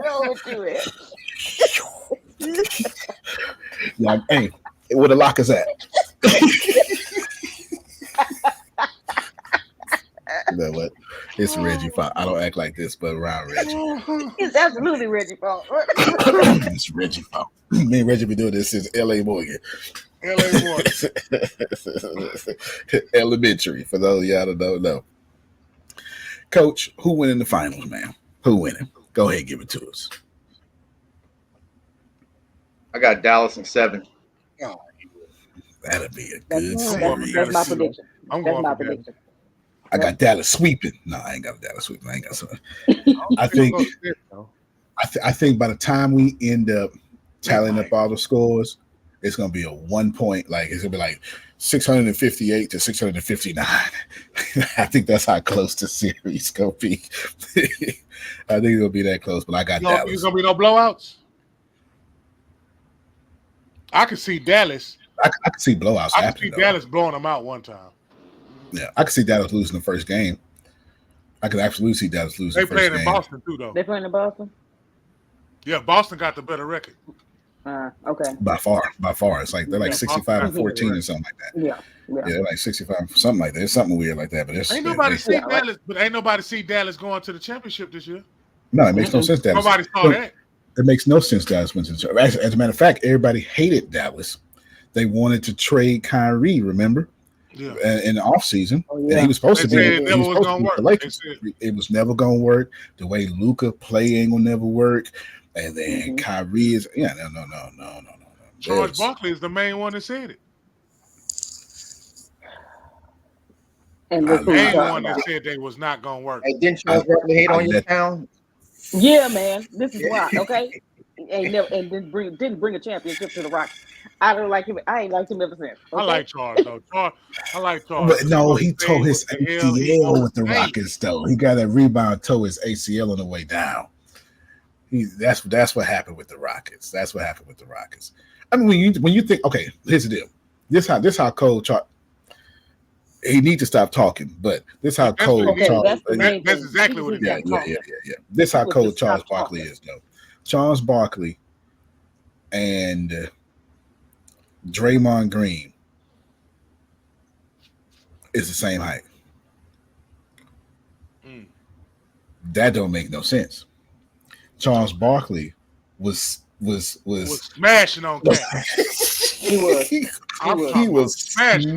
Don't do it. Yeah, hey, where the lockers at? You know what? It's Reggie Fox. I don't act like this, but around Reggie. It's absolutely Reggie Fox. It's Reggie Fox. Me and Reggie been doing this since L.A. Morgan. Elementary, for those of y'all that don't know. Coach, who winning the finals, man? Who winning? Go ahead, give it to us. I got Dallas in 7. Oh, that'll be a good series. That's my prediction. That's my prediction. I got Dallas sweeping. No, I ain't got Dallas sweeping. I ain't got something. I think by the time we end up tallying up all the scores, it's gonna be a 1 point. Like it's gonna be like 658 to 659. I think that's how close the series gonna be. I think it'll be that close. But I got Dallas. There's gonna be no blowouts. I could see Dallas. I could see blowouts. I could see Dallas blowing them out one time. Yeah, I could see Dallas losing the first game. I could absolutely see Dallas lose They the first playing in game. Boston too, though. They playing in Boston? Yeah, Boston got the better record. Okay. By far. It's like they're like Yeah, 65 and Boston got the 14 better or something like that. Yeah. Yeah, they're like 65, something like that. It's something weird like that. But it's Ain't nobody see Yeah, right. Dallas, but ain't nobody see Dallas going to the championship this year. no, it makes no sense. Dallas. Nobody saw that. It makes no sense. Dallas wins. As a matter of fact, everybody hated Dallas. They wanted to trade Kyrie. Remember? Yeah. In the offseason. Oh, And yeah. he was supposed They to be. said it He never was was supposed to gonna be work. the Lakers. They said- It was never going to work. The way Luka play ain't going to never work. And then Kyrie is no. Charles Yes. Barkley is the main one that said it. And I look who we Main talking one that about. said they was not gonna work. Hey, didn't Charles Barkley hate on your town? Yeah, man. This is why. Okay. Ain't never and didn't bring a championship to the Rockets. I don't like him. I ain't liked him ever since. Okay? I like Charles though. I like Charles. But no, he tore Say his what the hell he ACL with the was saying. Rockets, though. He got that rebound, tore his ACL on the way down. That's what happened with the Rockets. That's what happened with the Rockets. I mean, when you think, okay, here's the deal. This how cold Charles. He needs to stop talking, but this how That's cold what he- Charles. that's the main That's thing. exactly what it Yeah. is. This how He was cold just Charles stop Barkley talking. is, though. Charles Barkley and Draymond Green is the same height. Mm. That don't make no sense. Charles Barkley was Was smashing on Cat. He was. he was smashing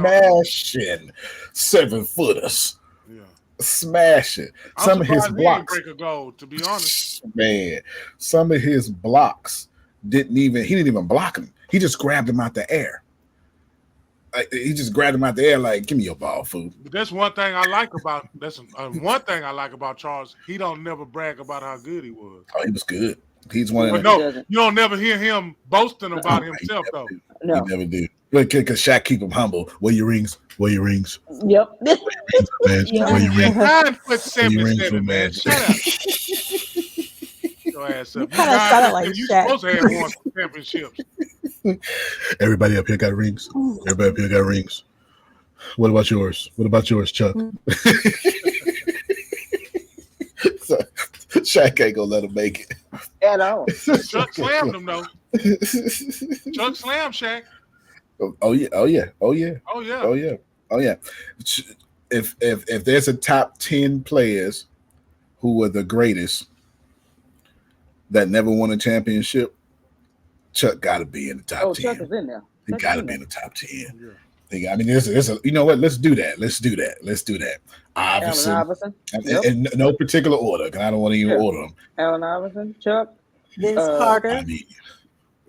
7-footers. Yeah. Smashing. I'm Some of his surprised he didn't blocks, break a goal, to be honest. man. Some of his blocks he didn't even block him. He just grabbed him out the air. Like, he just grabbed him out the air like, give me your ball, fool. But that's one thing I like about one thing I like about Charles. He don't never brag about how good he was. Oh, he was good. He's one But of no, doesn't. you don't never hear him boasting about He himself though. No. He never do. Because Shaq keep him humble. Where your rings? Where your rings? Yep. Man, Yeah. where your rings? 9'77", man. man. Shut up. Your ass up. You kinda sounded like you Shaq. supposed to have won some championships. Everybody up here got rings. Everybody up here got rings. What about yours? What about yours, Chuck? So, Shaq ain't gonna let him make it. At all. Chuck slammed him though. Chuck slammed Shaq. Oh yeah. Oh yeah. If there's a top 10 players who were the greatest that never won a championship, Chuck got to be in the top 10. Chuck is in there. He Chuck got is to in be there. in the top 10. Yeah. I mean, there's a, you know what? Let's do that. Allen Iverson, Iverson. and, Yep. in no particular order, because I don't want to even Yeah. order them. Allen Iverson. Chuck. Vince Uh, Carter. I mean,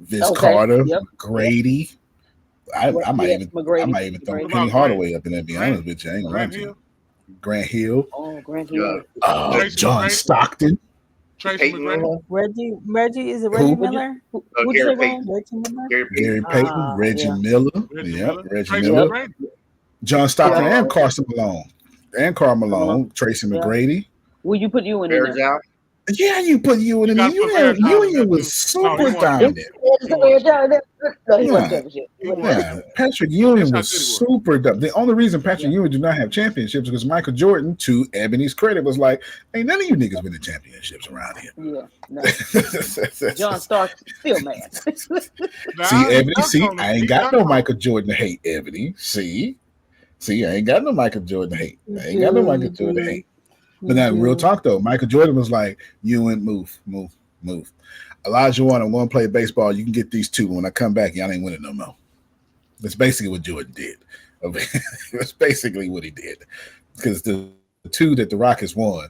Vince Okay, Carter, yep. Grady. I might Yes, even McGrady. throw McGrady. Penny Hardaway up in there. Be Grant- honest with you, I ain't gonna lie Grant to you. Hill, Grant Hill, Oh, Grant Yeah. Hill. Tracy John McGrady. Stockton. Tracy Peyton McGrady. Miller, Reggie, is it Reggie Who? Miller? What'd you Gary say, Payton. Ron? Reggie Miller? Gary Payton. Gary Payton, Reggie yeah. Miller, Reggie yep, Miller. Reggie Tracy Miller, McGrady. John Stockton, Yeah. and Carson Malone, and Carl Malone, Malone. Tracy Yeah. McGrady. Will you put you in Bears there? out. Yeah, you put you in You there. gotta put Bears out in there, You was too. super No, he won. dominant. No, he won Yeah. championship. He won. Yeah, Patrick Ewing That's how was good he was. super dumb. The only reason Patrick Ewing did not have championships because Michael Jordan, to Ebony's credit, was like, "Ain't none of you niggas winning championships around here." Yeah. No. John Stark still mad. Nah, See, he Ebony, dunked see, on him. I He ain't got dunked no on him. Michael Jordan to hate, Ebony. See, I ain't got no Michael Jordan to hate. I ain't got no Michael Jordan to hate. But now, real talk though, Michael Jordan was like, "Ewing, move. Elijah Warner won't play baseball. You can get these two. When I come back, y'all ain't winning no more." That's basically what Jordan did. That's basically what he did. Because the two that the Rockets won,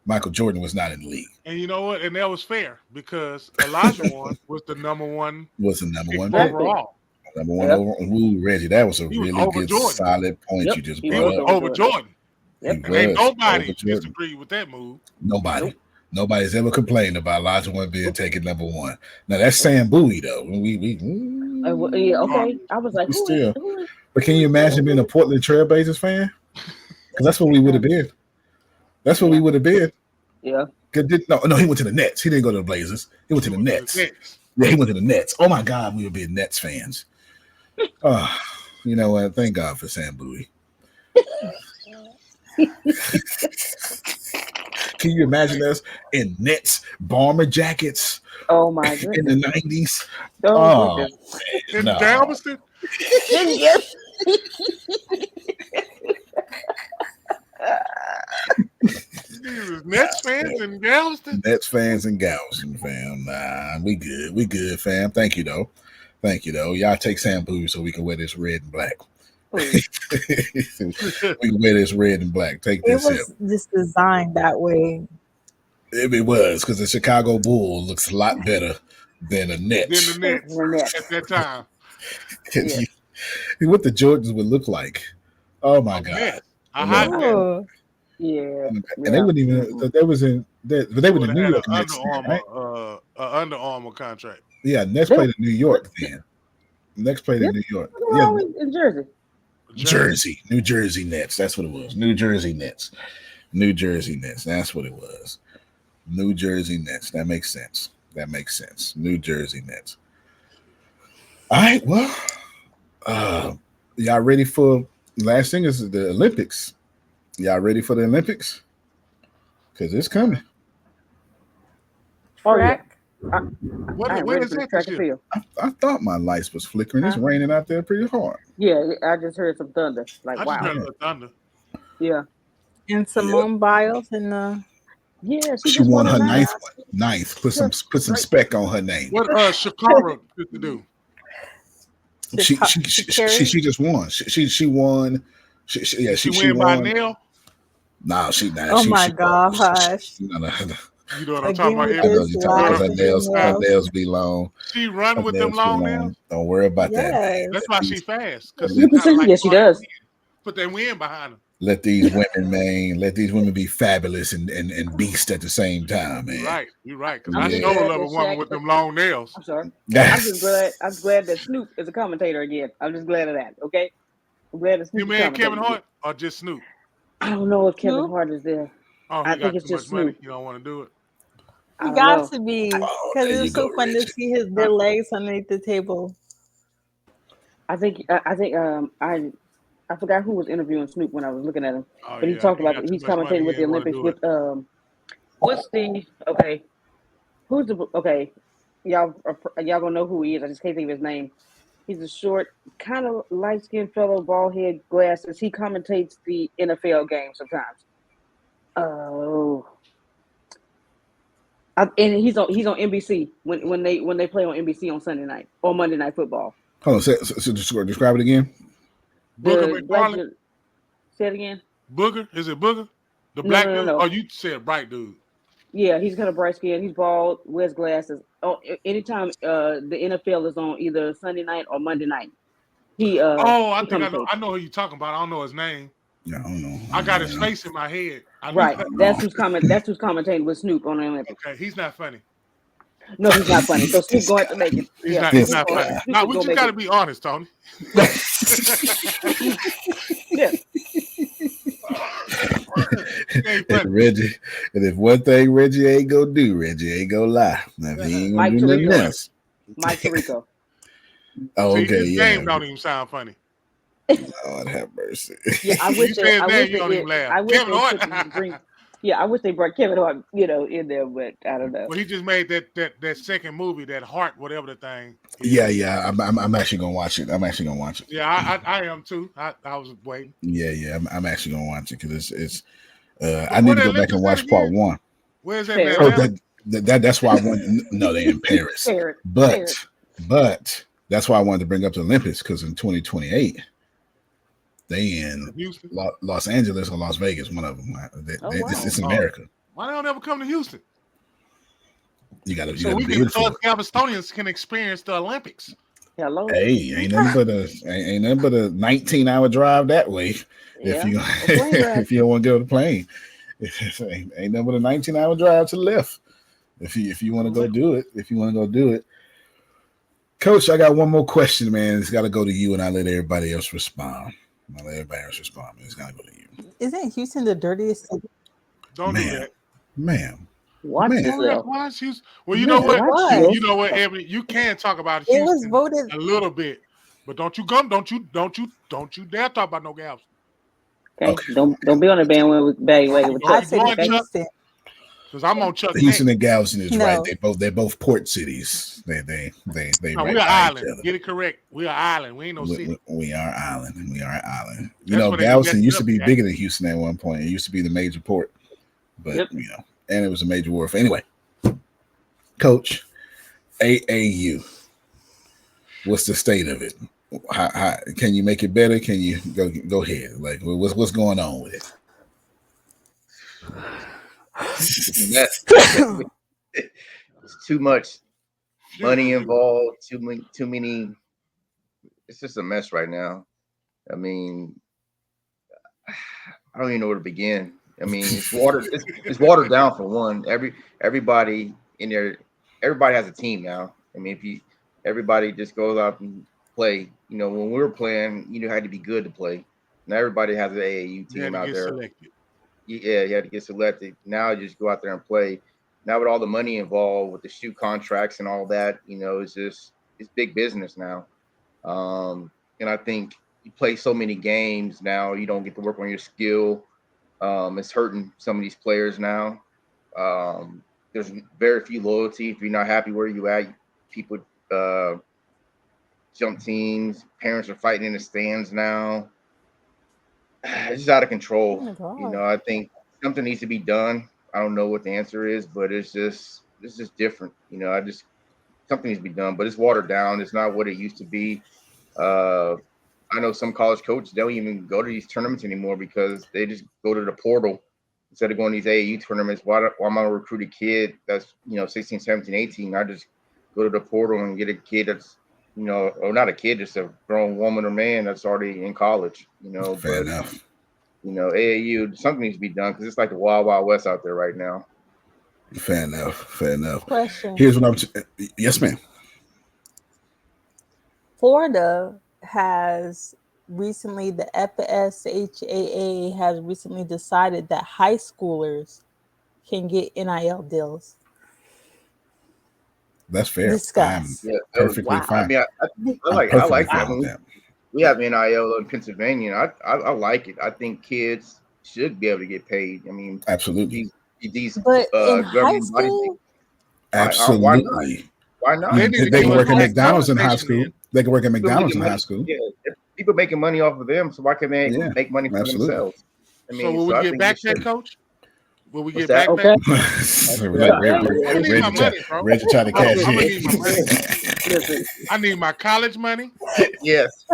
Michael Jordan was not in the league. And you know what? And that was fair because Elijah Warren was the number one Was the number one. Exactly. overall. Number one Yep. over. Ooh, Reggie, that was a He was really over good, Jordan. solid point Yep, you just he brought was up. Over Jordan. Yep. He And ain't was nobody over Jordan. disagreed with that move. Nobody. Nope. Nobody's ever complained about Elijah Warren being taken number one. Now that's Sam Bowie though. Yeah, okay. I was like, Still. who is But can you imagine being a Portland Trailblazers fan? Because that's what we would have been. That's what we would have been. Yeah. No, he went to the Nets. He didn't go to the Blazers. He went to the Nets. Yeah, he went to the Nets. Oh my God, we would be Nets fans. Oh, you know what? Thank God for Sam Bowie. can you imagine us in Nets bomber jackets Oh my in the goodness. 90s? Oh Oh, goodness. In no. Galveston, Yes. these is Nets fans in Galveston. Nets fans and Galveston, fam. Nah, we good. We good, fam. Thank you, though. Thank you, though. Y'all take shampoo so we can wear this red and black. Please. We can wear this red and black. Take It this was just designed that way. It was because the Chicago Bull looks a lot better than a Nets. Then the Nets The Nets. at that time. Yeah. What the Jordans would look like. Oh my A God. mess. A Yeah. hot mess. Oh, Yeah. And they wouldn't even they was in but they were Would the have New had York an Nets, then, right? Under Armour contract. Yeah, Nets They- played in New York then. Nets played in New York. What's Yeah, wrong in Jersey? Jersey. New Jersey Nets. That's what it was. New Jersey Nets. New Jersey Nets. That's what it was. New Jersey Nets. That makes sense. That makes sense. New Jersey Nets. All right. Well, y'all ready for last thing is the Olympics. Y'all ready for the Olympics? Because it's coming. Oh yeah. track. I When ain't ready is for the that track this and year? field. I thought my lights was flickering. It's raining out there pretty hard. Yeah, I just heard some thunder. Like I just wow. heard the thunder. Yeah. And Simone Biles and the Yeah. She just won her a ninth one. Ninth. Put some spec on her name. What Shakara used to do? She Shakira? just won. She won. She win by a won. nail. Nah, she not. Oh she, my she, gosh. no. You know what I'm Again talking about? with I know Ebony? what you're this talking about. lie. Her nails be long. She run Her with them nails be long nails. Don't worry about that. Yes. That's why she fast. Because You she kind of like Yes, she does. put that wind behind her. Let these women, man. Let these women be fabulous and beast at the same time, man. You're right. You're right. Because I'm I just sure glad love a that woman Shaq- with them long nails. I'm sorry. I'm just glad. I'm glad that Snoop is a commentator again. I'm just glad of that. Okay. I'm glad that Snoop You is man commentating Kevin again. Hart or just Snoop? I don't know if Kevin Snoop? Hart is there. Oh, I he think got it's too much just money. Snoop. You don't want to do it. I He don't got know. to be Oh, because there it you was so go, fun to Reggie. see their legs underneath the table. I think I forgot who was interviewing Snoop when I was looking at him, Oh but he yeah, talked he about got too he's much money. commentating He with the ain't want to Olympics do it. with what's the who's the y'all gonna know who he is. I just can't think of his name. He's a short, kind of light skinned fellow, bald head, glasses. He commentates the NFL game sometimes. Oh, and he's on NBC when they play on NBC on Sunday night or Monday Night Football. Hold on. So describe it again. Booger The black McFarlane? say it again. Booger? Is it Booger? The No, black no, no, dude? no. Oh, you said bright dude. Yeah, he's kind of bright skinned. He's bald, wears glasses. Oh, anytime the NFL is on either Sunday night or Monday night, he Oh, I he think I know. commentates. I know who you're talking about. I don't know his name. Yeah, I don't know. I got his face in my head. I knew Right, that. that's who's commentating with Snoop on the Olympics. Okay, he's not funny. No, he's not funny. So Snoop This going to guy. make it. He's Yeah, not. This He's not funny. guy. Snoop Now is we gonna just make got to it. be honest, Tony. Yeah, He ain't And funny. Reggie, and if one thing Reggie ain't gonna do, Reggie ain't gonna lie. Now, if he ain't gonna Mike do nothing Tirico. else. Mike Tirico. Oh, See, okay, his yeah. name don't even sound funny. Lord have mercy. Yeah, I You wish say they. his I name, wish you don't even they. laugh. I wish Kevin they Hart. couldn't bring. Yeah, I wish they brought Kevin Hart, in there, but I don't know. Well, he just made that second movie, that Heart, whatever the thing. Yeah. I'm actually gonna watch it. Yeah, I am too. I was waiting. Yeah. I'm actually gonna watch it because it's. I Where need the to go back and Olympics at watch part again? one. Where's that in Paris. Oh, Atlanta? that's why I wanted. No, they're in Paris. Parrot. But that's why I wanted to bring up the Olympics because in 2028 they in Houston. Los Angeles or Las Vegas, one of them. Oh, wow. It's America. Why they don't ever come to Houston? You gotta So we be can, it for us Galvestonians can experience the Olympics. Hello. Hey, ain't nothing but a 19-hour drive that way. Yeah. If you a plane ride. if you don't want to go to the plane, ain't nothing but a 19-hour drive to the left. If you want to go do it, Coach, I got one more question, man. It's got to go to you, and I let everybody else respond. It's got to go to you. Isn't Houston the dirtiest city? Don't do that. Ma'am. Watch Man. yourself. Why is Houston? Well, you know Man, what? watch What? You know what, Ebony? You can talk about It was Houston voted. a little bit, but don't you dare talk about no Galveston. Okay. Don't be on the bandwagon with I Chuck. said Chuck. Houston. Because I'm on Chuck Houston Hank. and Galveston is No. right. They're both port cities. They No, right we are by each island. other. Get it correct. We are island. We ain't no city. We are island. We are island. You That's know, where they Galveston messed used to up be at. bigger than Houston at one point. It used to be the major port, but Yep. you know, and it was a major wharf. Anyway, Coach, AAU. What's the state of it? How can you make it better? Can you go ahead? Like, what's going on with it? It's too much money involved. Too many. It's just a mess right now. I mean, I don't even know where to begin. I mean, it's watered down for one. Everybody in there, everybody has a team now. I mean, everybody just goes out and play. You know, when we were playing, you had to be good to play. Now everybody has an AAU team out there. Selected. Yeah, you had to get selected. Now you just go out there and play. Now with all the money involved with the shoe contracts and all that, it's big business now. And I think you play so many games now, you don't get to work on your skill. It's hurting some of these players now. There's very few loyalty. If you're not happy where you at, people jump teams. Parents are fighting in the stands now. It's just out of control. Oh my God. I think something needs to be done. I don't know what the answer is, but it's just different. Something needs to be done, but it's watered down. It's not what it used to be. I know some college coaches don't even go to these tournaments anymore because they just go to the portal instead of going to these AAU tournaments. Why am I gonna recruit a kid that's 16, 17, 18? I just go to the portal and get a kid that's or not a kid, just a grown woman or man that's already in college. Fair enough. AAU, something needs to be done because it's like the wild, wild west out there right now. Fair enough. Question. Here's what yes, ma'am. Florida has recently, the FSHAA has recently decided that high schoolers can get NIL deals. That's fair. Discuss. I'm perfectly fine. I mean, I like that. We have NIL in Pennsylvania. I like it. I think kids should be able to get paid. I mean, absolutely. These but in high school, absolutely. Why not? They can work at McDonald's in high school. They can work at McDonald's in high school. Yeah, people making money off of them, so why can't they make money for themselves? I mean, will we get back that, Coach? Will we get back? Okay. Reggie trying to cash in. I need my college money. Yes.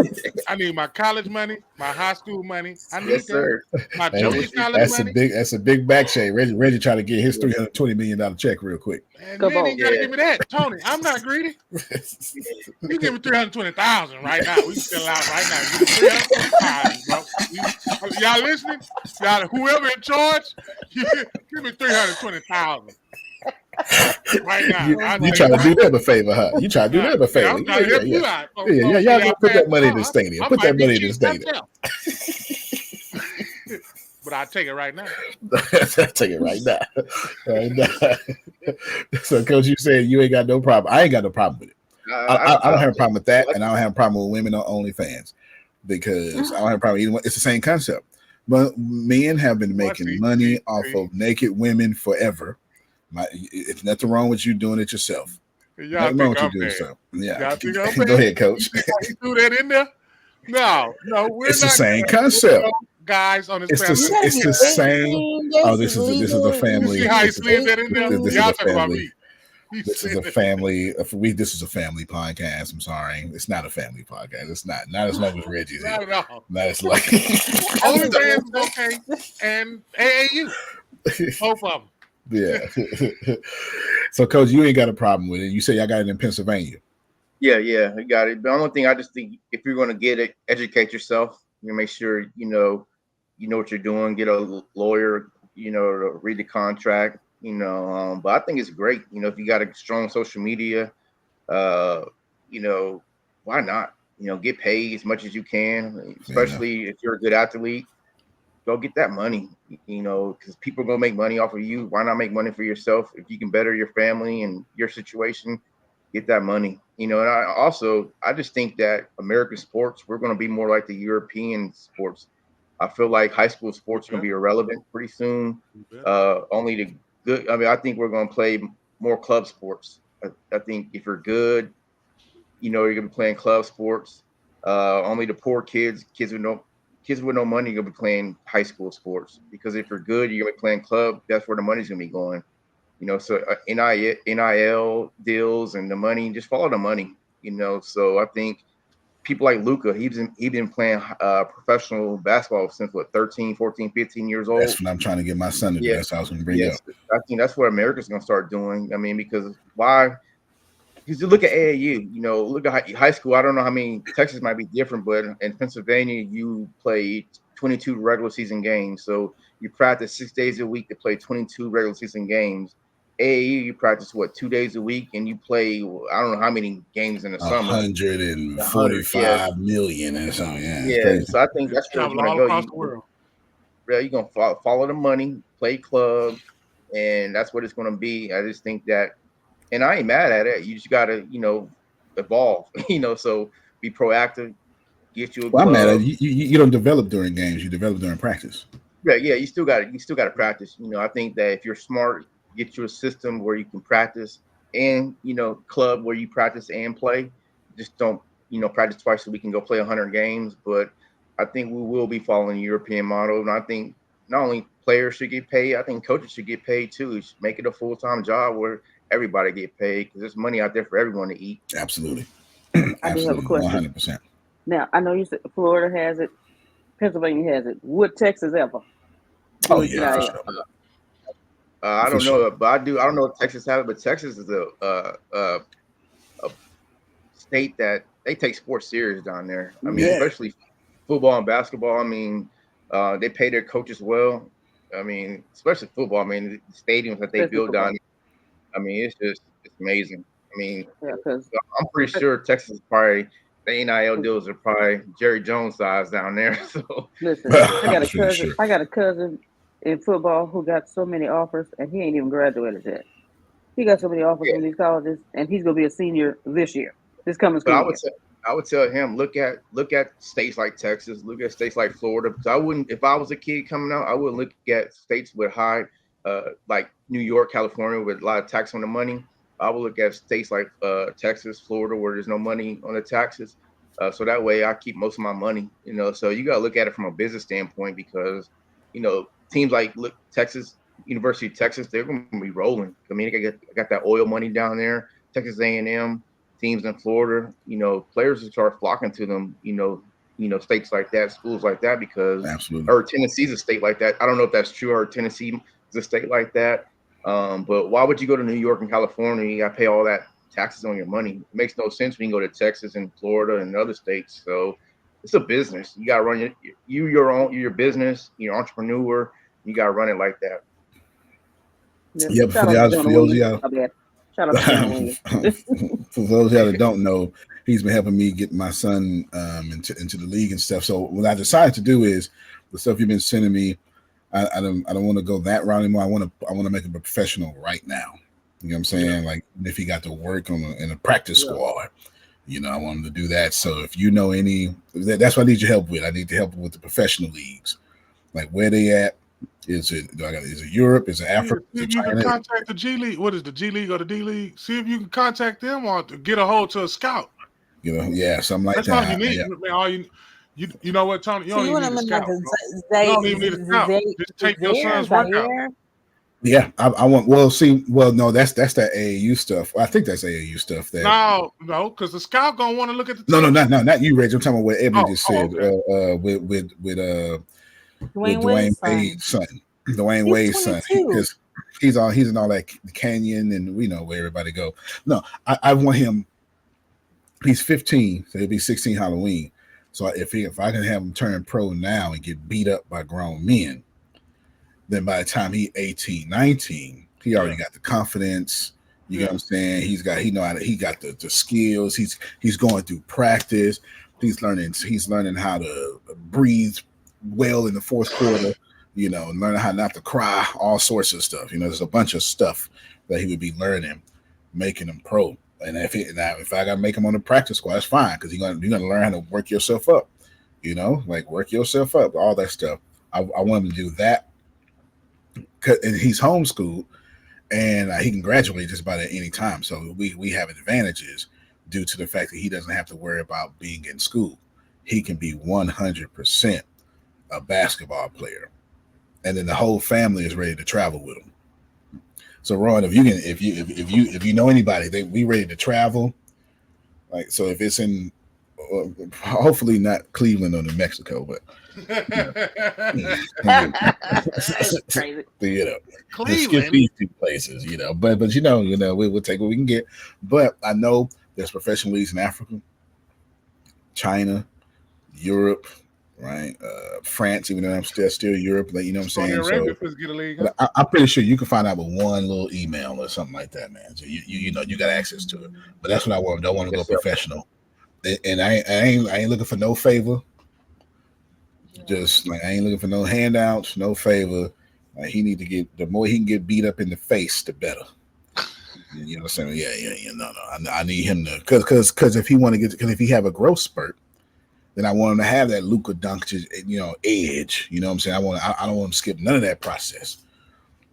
I need my college money, my high school money. I need yes, sir. My junior college money. That's a big back shake. Reggie trying to get his $320 million check real quick. And you ain't gotta give me that, Tony. I'm not greedy. You give me 320,000 right now. We still out right now. Give me 320,000, bro. Y'all listening? Y'all, whoever in charge, give me 320,000. Right now. You trying to do them a favor, huh? You trying to do them a favor. I'm trying to help you out. Y'all put that money in the stadium. Put that money in the stadium. But I'll take it right now. Take it right now. So, Coach, you said you ain't got no problem. I ain't got no problem with it. I don't have a problem with that, and I don't have a problem with women on OnlyFans because I don't have a problem either one. It's the same concept. But men have been making money off of naked women forever. It's nothing wrong with you doing it yourself. Y'all think I'm bad. Yeah. Go ahead, Coach. You do that in there? No, we're it's the same concept. Guys on this it's the same. Oh, this is a family. You see how he slid that in there? Y'all talking about me. This is a family. This is a family podcast. I'm sorry, it's not a family podcast. It's not as long as Reggie's. Not at all. Not as like. OnlyFans is okay, and AAU, both of them. Yeah. So, Coach, you ain't got a problem with it. You say y'all got it in Pennsylvania. Yeah, I got it. The only thing I just think, if you're going to get it, educate yourself. Make sure you know what you're doing. Get a lawyer, to read the contract. But I think it's great. If you got a strong social media, why not? Get paid as much as you can, especially if you're a good athlete. Go get that money, because people are going to make money off of you. Why not make money for yourself? If you can better your family and your situation, get that money. And I just think that American sports, we're going to be more like the European sports. I feel like high school sports are going to be irrelevant pretty soon. Only the good. I mean, I think we're going to play more club sports. I think if you're good, you're going to be playing club sports. Only the poor kids with no money, you're going to be playing high school sports. Because if you're good, you're going to be playing club. That's where the money's going to be going. So NIL deals and the money, just follow the money. So I think people like Luca, he's been playing professional basketball since 13, 14, 15 years old. That's what I'm trying to get my son to do. That's what I was going to bring up. I think that's what America's going to start doing. I mean, because why? Because you look at AAU, look at high school. I don't know how many, Texas might be different, but in Pennsylvania, you play 22 regular season games. So you practice 6 days a week to play 22 regular season games. AAU, you practice 2 days a week, and you play I don't know how many games in the summer. 145 million or something. Yeah. So I think that's where it's going to go. Across the world. You're going to follow the money, play club, and that's what it's going to be. I just think that, and I ain't mad at it. You just got to, evolve. So be proactive. Get you a club. I'm mad at you don't develop during games. You develop during practice. Yeah. You still got to practice. I think that if you're smart, get you a system where you can practice and, club where you practice and play. Just don't, practice twice so we can go play 100 games. But I think we will be following the European model. And I think not only players should get paid, I think coaches should get paid too. Make it a full-time job where everybody get paid because there's money out there for everyone to eat. Absolutely. I do have a question. 100%. Now, I know you said Florida has it. Pennsylvania has it. Would Texas ever? Oh, yeah. For sure. I don't know, but I don't know if Texas has it, but Texas is a state that they take sports serious down there. I mean, especially football and basketball. I mean, they pay their coaches well. I mean, especially football. I mean, the stadiums that they build down there. I mean, it's amazing. I mean, I'm pretty sure Texas is probably the NIL deals are probably Jerry Jones size down there. So listen, I got a cousin in football who got so many offers, and he ain't even graduated yet. He got so many offers in these colleges, and he's gonna be a senior this year, this coming school year. I would tell him look at states like Texas, look at states like Florida. Because I wouldn't, if I was a kid coming out, I wouldn't look at states with high, like New York, California, with a lot of tax on the money. I would look at states like Texas, Florida, where there's no money on the taxes. So that way, I keep most of my money. So you got to look at it from a business standpoint because, teams like Texas, University of Texas, they're going to be rolling. I mean, I got that oil money down there. Texas A&M, teams in Florida, players will start flocking to them. States like that, schools like that, because or Tennessee's a state like that. I don't know if that's true, or Tennessee is a state like that. But why would you go to New York and California? You got to pay all that taxes on your money. It makes no sense when you go to Texas and Florida and other states. So it's a business. You got to run your business. You're an entrepreneur. You got to run it like that. Yeah, for those of y'all that don't know, he's been helping me get my son into the league and stuff. So what I decided to do is the stuff you've been sending me. I don't want to go that route anymore. I want to make him a professional right now. You know what I'm saying? Like if he got to work in a practice squad, I want him to do that. So if you know that's what I need your help with. I need to help with the professional leagues, like where they at. Is it Europe? Is it Africa? You can contact the G League. What is the G League or the D League? See if you can contact them or to get a hold to a scout. Something like that's that. all you need. Man, all you know what, Tony? You don't even need a scout. You don't even need a scout. Just take your son's workout. Yeah, I want. No, that's that AAU stuff. I think that's AAU stuff. No, because the scout gonna want to look at the. No, not you, Reg. I'm talking about what Ebony just said. Okay. With Dwayne Wade's son. Dwayne Wade's son. Because he's in all that canyon, and we know where everybody go. No, I want him. He's 15, so he'll be 16 Halloween. So if I can have him turn pro now and get beat up by grown men, then by the time he's 18, 19, he already got the confidence. You know what I'm saying? He got the skills. He's going through practice. He's learning how to breathe well in the fourth quarter, learning how not to cry, all sorts of stuff. There's a bunch of stuff that he would be learning, making him pro. And if I got to make him on the practice squad, that's fine, because you're gonna learn how to work yourself up. Work yourself up, all that stuff. I want him to do that. And he's homeschooled, and he can graduate just about at any time. So we have advantages due to the fact that he doesn't have to worry about being in school. He can be 100% a basketball player, and then the whole family is ready to travel with him. So, Ron, if you know anybody, we ready to travel. Like, so if it's in, hopefully not Cleveland or New Mexico, but That's crazy. Skip these two places, but we'll take what we can get. But I know there's professional leagues in Africa, China, Europe, right? France, even though I'm still Europe, you know what I'm saying? So I'm pretty sure you can find out with one little email or something like that, man. So you got access to it. But that's what I want. Don't want to go professional, and I ain't looking for no favor. Just like I ain't looking for no handouts, no favor. He need to get, the more he can get beat up in the face, the better. You know what I'm saying? Yeah. No. I need him to, because if he have a growth spurt, then I want him to have that Luka Doncic, edge. You know what I'm saying? I don't want him to skip none of that process.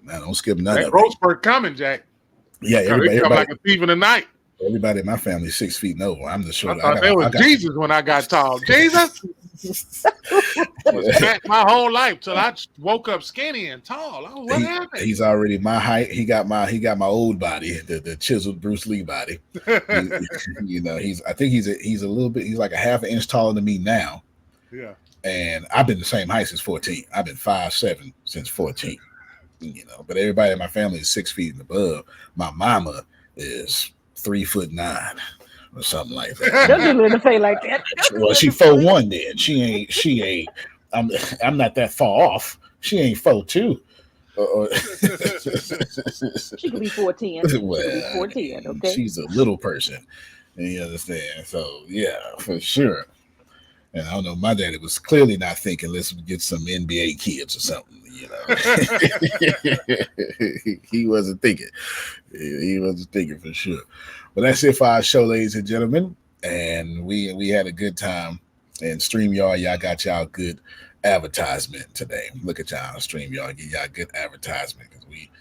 I don't skip none of it. That growth spurt coming, Jack. Yeah, everybody come like a thief in the night. Everybody in my family is 6 feet and over. I'm the short. I thought it was Jesus when I got tall. Jesus was fat my whole life till I woke up skinny and tall. What happened? He's already my height. He got my old body, the chiseled Bruce Lee body. I think he's a little bit. He's like a half an inch taller than me now. Yeah. And I've been the same height since 14. I've been 5'7" since 14. But everybody in my family is 6 feet and above. My mama is 3'9" or something like that. Don't do the face like that. Well, she 4'1" then. She ain't. I'm not that far off. She ain't 4'2". She could be 4'10". Well, 4'10", okay. She's a little person. You understand? So yeah, for sure. And I don't know. My daddy was clearly not thinking, let's get some NBA kids or something. He wasn't thinking. He wasn't thinking for sure. But that's it for our show, ladies and gentlemen. And we had a good time. And StreamYard, y'all got y'all good advertisement today. Look at y'all, StreamYard, get y'all good advertisement because we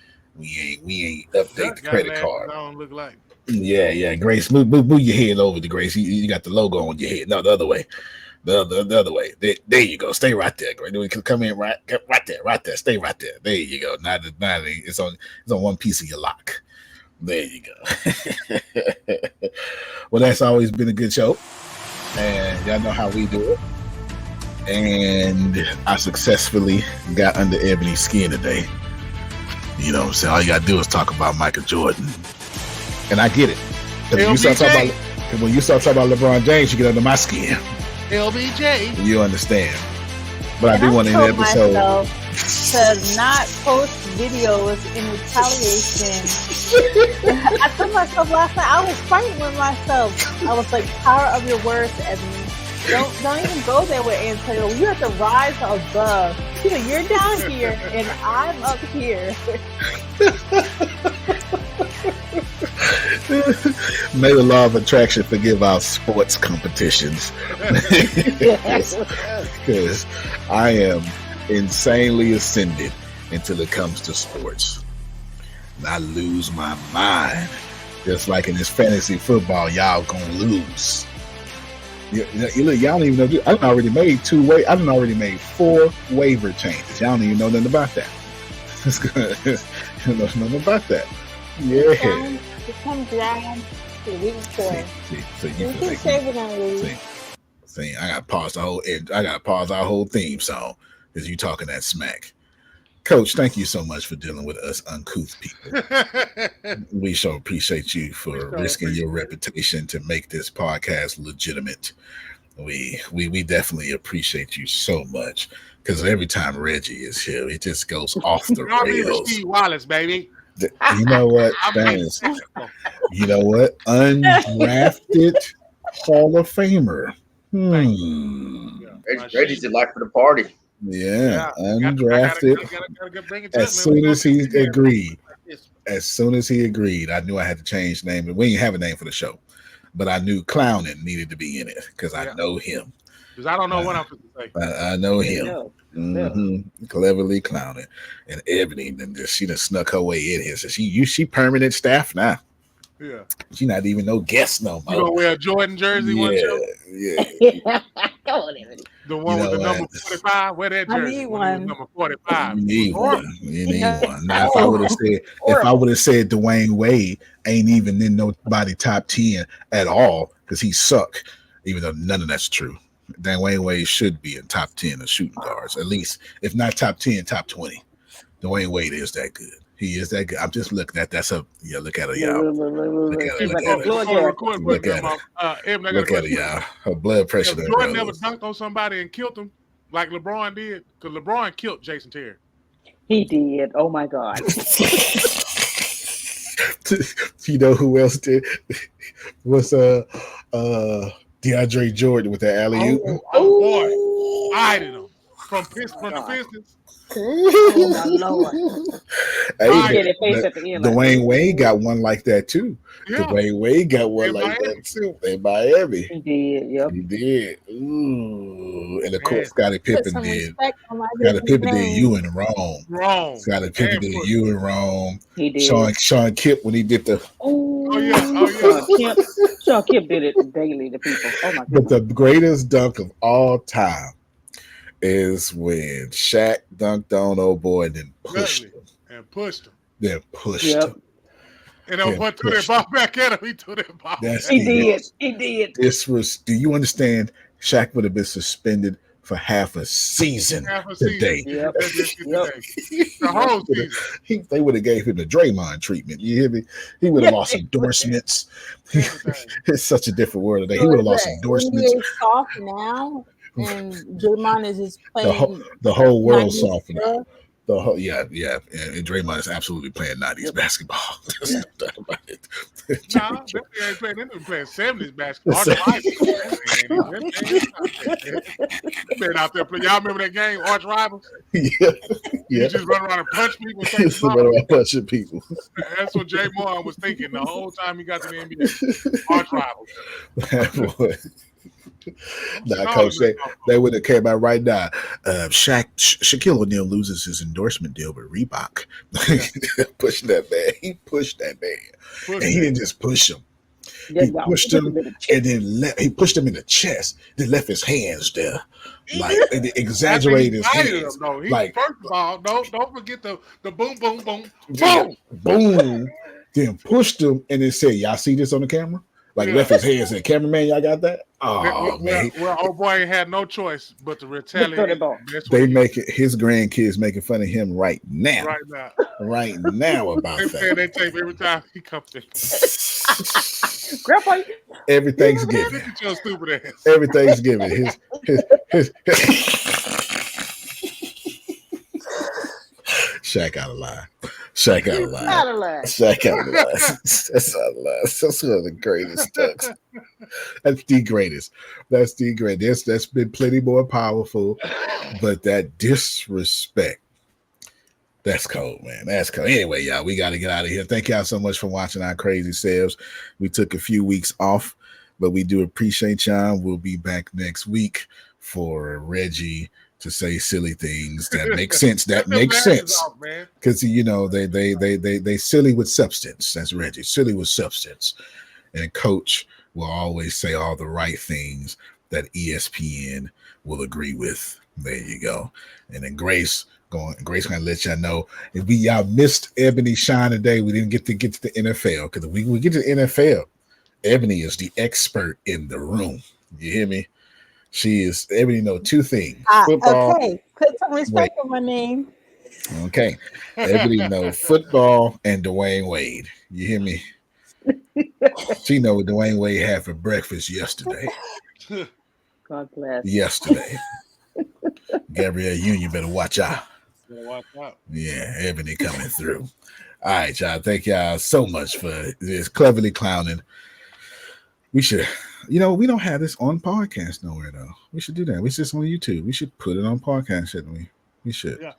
ain't update the credit card. Don't look like. Yeah. Grace, move your head over to Grace. You got the logo on your head. No, the other way. The other way. There you go. Stay right there. We can come in right there. Stay right there. There you go. Not it's on one piece of your lock. There you go. Well, that's always been a good show, and y'all know how we do it. And I successfully got under Ebony's skin today. You know what I'm saying? All you gotta do is talk about Michael Jordan, and I get it. When you start talking about LeBron James, you get under my skin. LBJ. You understand. But I do want to end the episode to not post videos in retaliation. I told myself last night, I was fighting with myself. I was like, power of your words, Ebony. Don't even go there with Antonio. You have to rise above. You're down here and I'm up here. May the law of attraction forgive our sports competitions. Because I am insanely ascended until it comes to sports. And I lose my mind. Just like in this fantasy football, y'all gonna lose. Y'all don't even know. I done already made 4 waiver changes. Y'all don't even know nothing about that. You know nothing about that. Yeah. Become down to the week before. See, I gotta pause our whole theme song because you talking that smack. Coach, thank you so much for dealing with us uncouth people. We sure appreciate you for risking your reputation to make this podcast legitimate. We definitely appreciate you so much because every time Reggie is here, it just goes off the rails. Steve Wallace, baby. You know what? You know what? Undrafted Hall of Famer. Reggie's the life of the party. Yeah, undrafted. As soon as he agreed, I knew I had to change the name. We didn't have a name for the show, but I knew Clowning needed to be in it because I know him. Because I don't know what I'm supposed to say. I know him. Cleverly clowning. And Ebony, she done snuck her way in here. So she permanent staff now. Yeah. She not even no guest no You more. gonna wear a Jordan jersey one show? Yeah. Come on, Ebony. The one with the number 45? Wear that I jersey need when it was one. number 45. You need Or- one. You need Yeah. one. Now, if I would have said Dwayne Wade ain't even in nobody top 10 at all because he suck, even though none of that's true. Dwayne Wade should be in top 10 of shooting guards, at least if not top 10, top 20. Dwayne Wade is that good. He is that good. I'm just looking at that's a look at her, y'all. Look at her. She's Look like at a her. blood record Look button at them off. Ebony, I got a Look at her, question. y'all. Her blood pressure. If done Jordan rose. never dunked on somebody and killed him like LeBron did, because LeBron killed Jason Terry. He did. Oh my God. You know who else did? Was DeAndre Jordan with the alley oop. Oh boy, hiding him from the Pistons. Oh my Lord. Hey, He did it face at the end. Dwayne Wade got one like that too. Yeah, Dwayne Wade got one In like Miami. that too. In Miami. He did. Yep. He did. Ooh. And of course, Man. Scottie Put Pippen some did. respect on my Scottie baby's Pippen did name. you in Rome. Wrong. Scottie Pippen And did Push. you in Rome. He did. Sean Kipp when he did the. Oh yeah. Sean Kipp did it daily to people. Oh my But goodness. the greatest dunk of all time is when Shaq dunked on old boy and then pushed Dudley. him. And pushed him. Then pushed Yep. him. And then Yeah, threw that pushed ball back at him. He threw that ball. That's back. He the did. He did. This was. Do you understand? Shaq would have been suspended for half a season Half a season. today. Yep. That's this shit Yep. today. The whole season. They would have gave him the Draymond treatment. You hear me? He would have lost endorsements. Everything. It's such a different world today. So He would have is lost the endorsements. NBA soft now, and Draymond is just playing The whole world 90s soft now. stuff. The whole and Draymond is absolutely playing 90s basketball. There's no doubt about it. Nah, that nigga ain't playing. They been playing 70s basketball. Arch Rivals. Been out there playing. Y'all remember that game, Arch Rivals? Yeah, You just run around and punch people. And take Somebody them a bunch of people. out. That's what Jay Moore was thinking the whole time he got to the NBA. Arch Rivals. Boy. Nah, coach, they would have came out right now. Shaquille O'Neal loses his endorsement deal with Reebok. Pushing that man. He pushed that man. And he didn't just push him. He pushed him and then he pushed him in the chest, then left his hands there. Like and exaggerated his hands. Like first of all, don't forget the boom, boom, boom, boom, boom. Then pushed him and then said, "Y'all see this on the camera?" Like left his hands and cameraman, y'all got that? Oh man. Well, old boy had no choice but to retaliate. They make it his grandkids making fun of him right now. Right now about they that. They tape every time he comes in. Grandpa, every Thanksgiving. Look at your stupid ass. Every Thanksgiving. His Shaq out of line. Shaq out of line. Shaq out of line. That's out of line. That's one of the greatest ducks. That's the greatest. That's the greatest. That's been plenty more powerful. But that disrespect, that's cold, man. That's cold. Anyway, y'all, we got to get out of here. Thank y'all so much for watching our crazy selves. We took a few weeks off, but we do appreciate y'all. We'll be back next week for Reggie to say silly things that make sense. That makes sense because you know they silly with substance. That's Reggie, silly with substance. And Coach will always say all the right things that ESPN will agree with. There you go. And then Grace gonna let y'all know if y'all missed Ebony shine today. We didn't get to the NFL because we get to the NFL. Ebony is the expert in the room. You hear me? She is. Ebony know two things. Football. Okay, put some respect on my name. Okay, Ebony know football and Dwayne Wade. You hear me? She know what Dwayne Wade had for breakfast yesterday. God bless. Yesterday, Gabrielle Union better watch out. Watch out. Yeah, Ebony coming through. All right, y'all. Thank y'all so much for this cleverly clowning. We should. You know, we don't have this on podcast nowhere, though. We should do that. We should just on YouTube. We should put it on podcast, shouldn't we? We should. Yeah.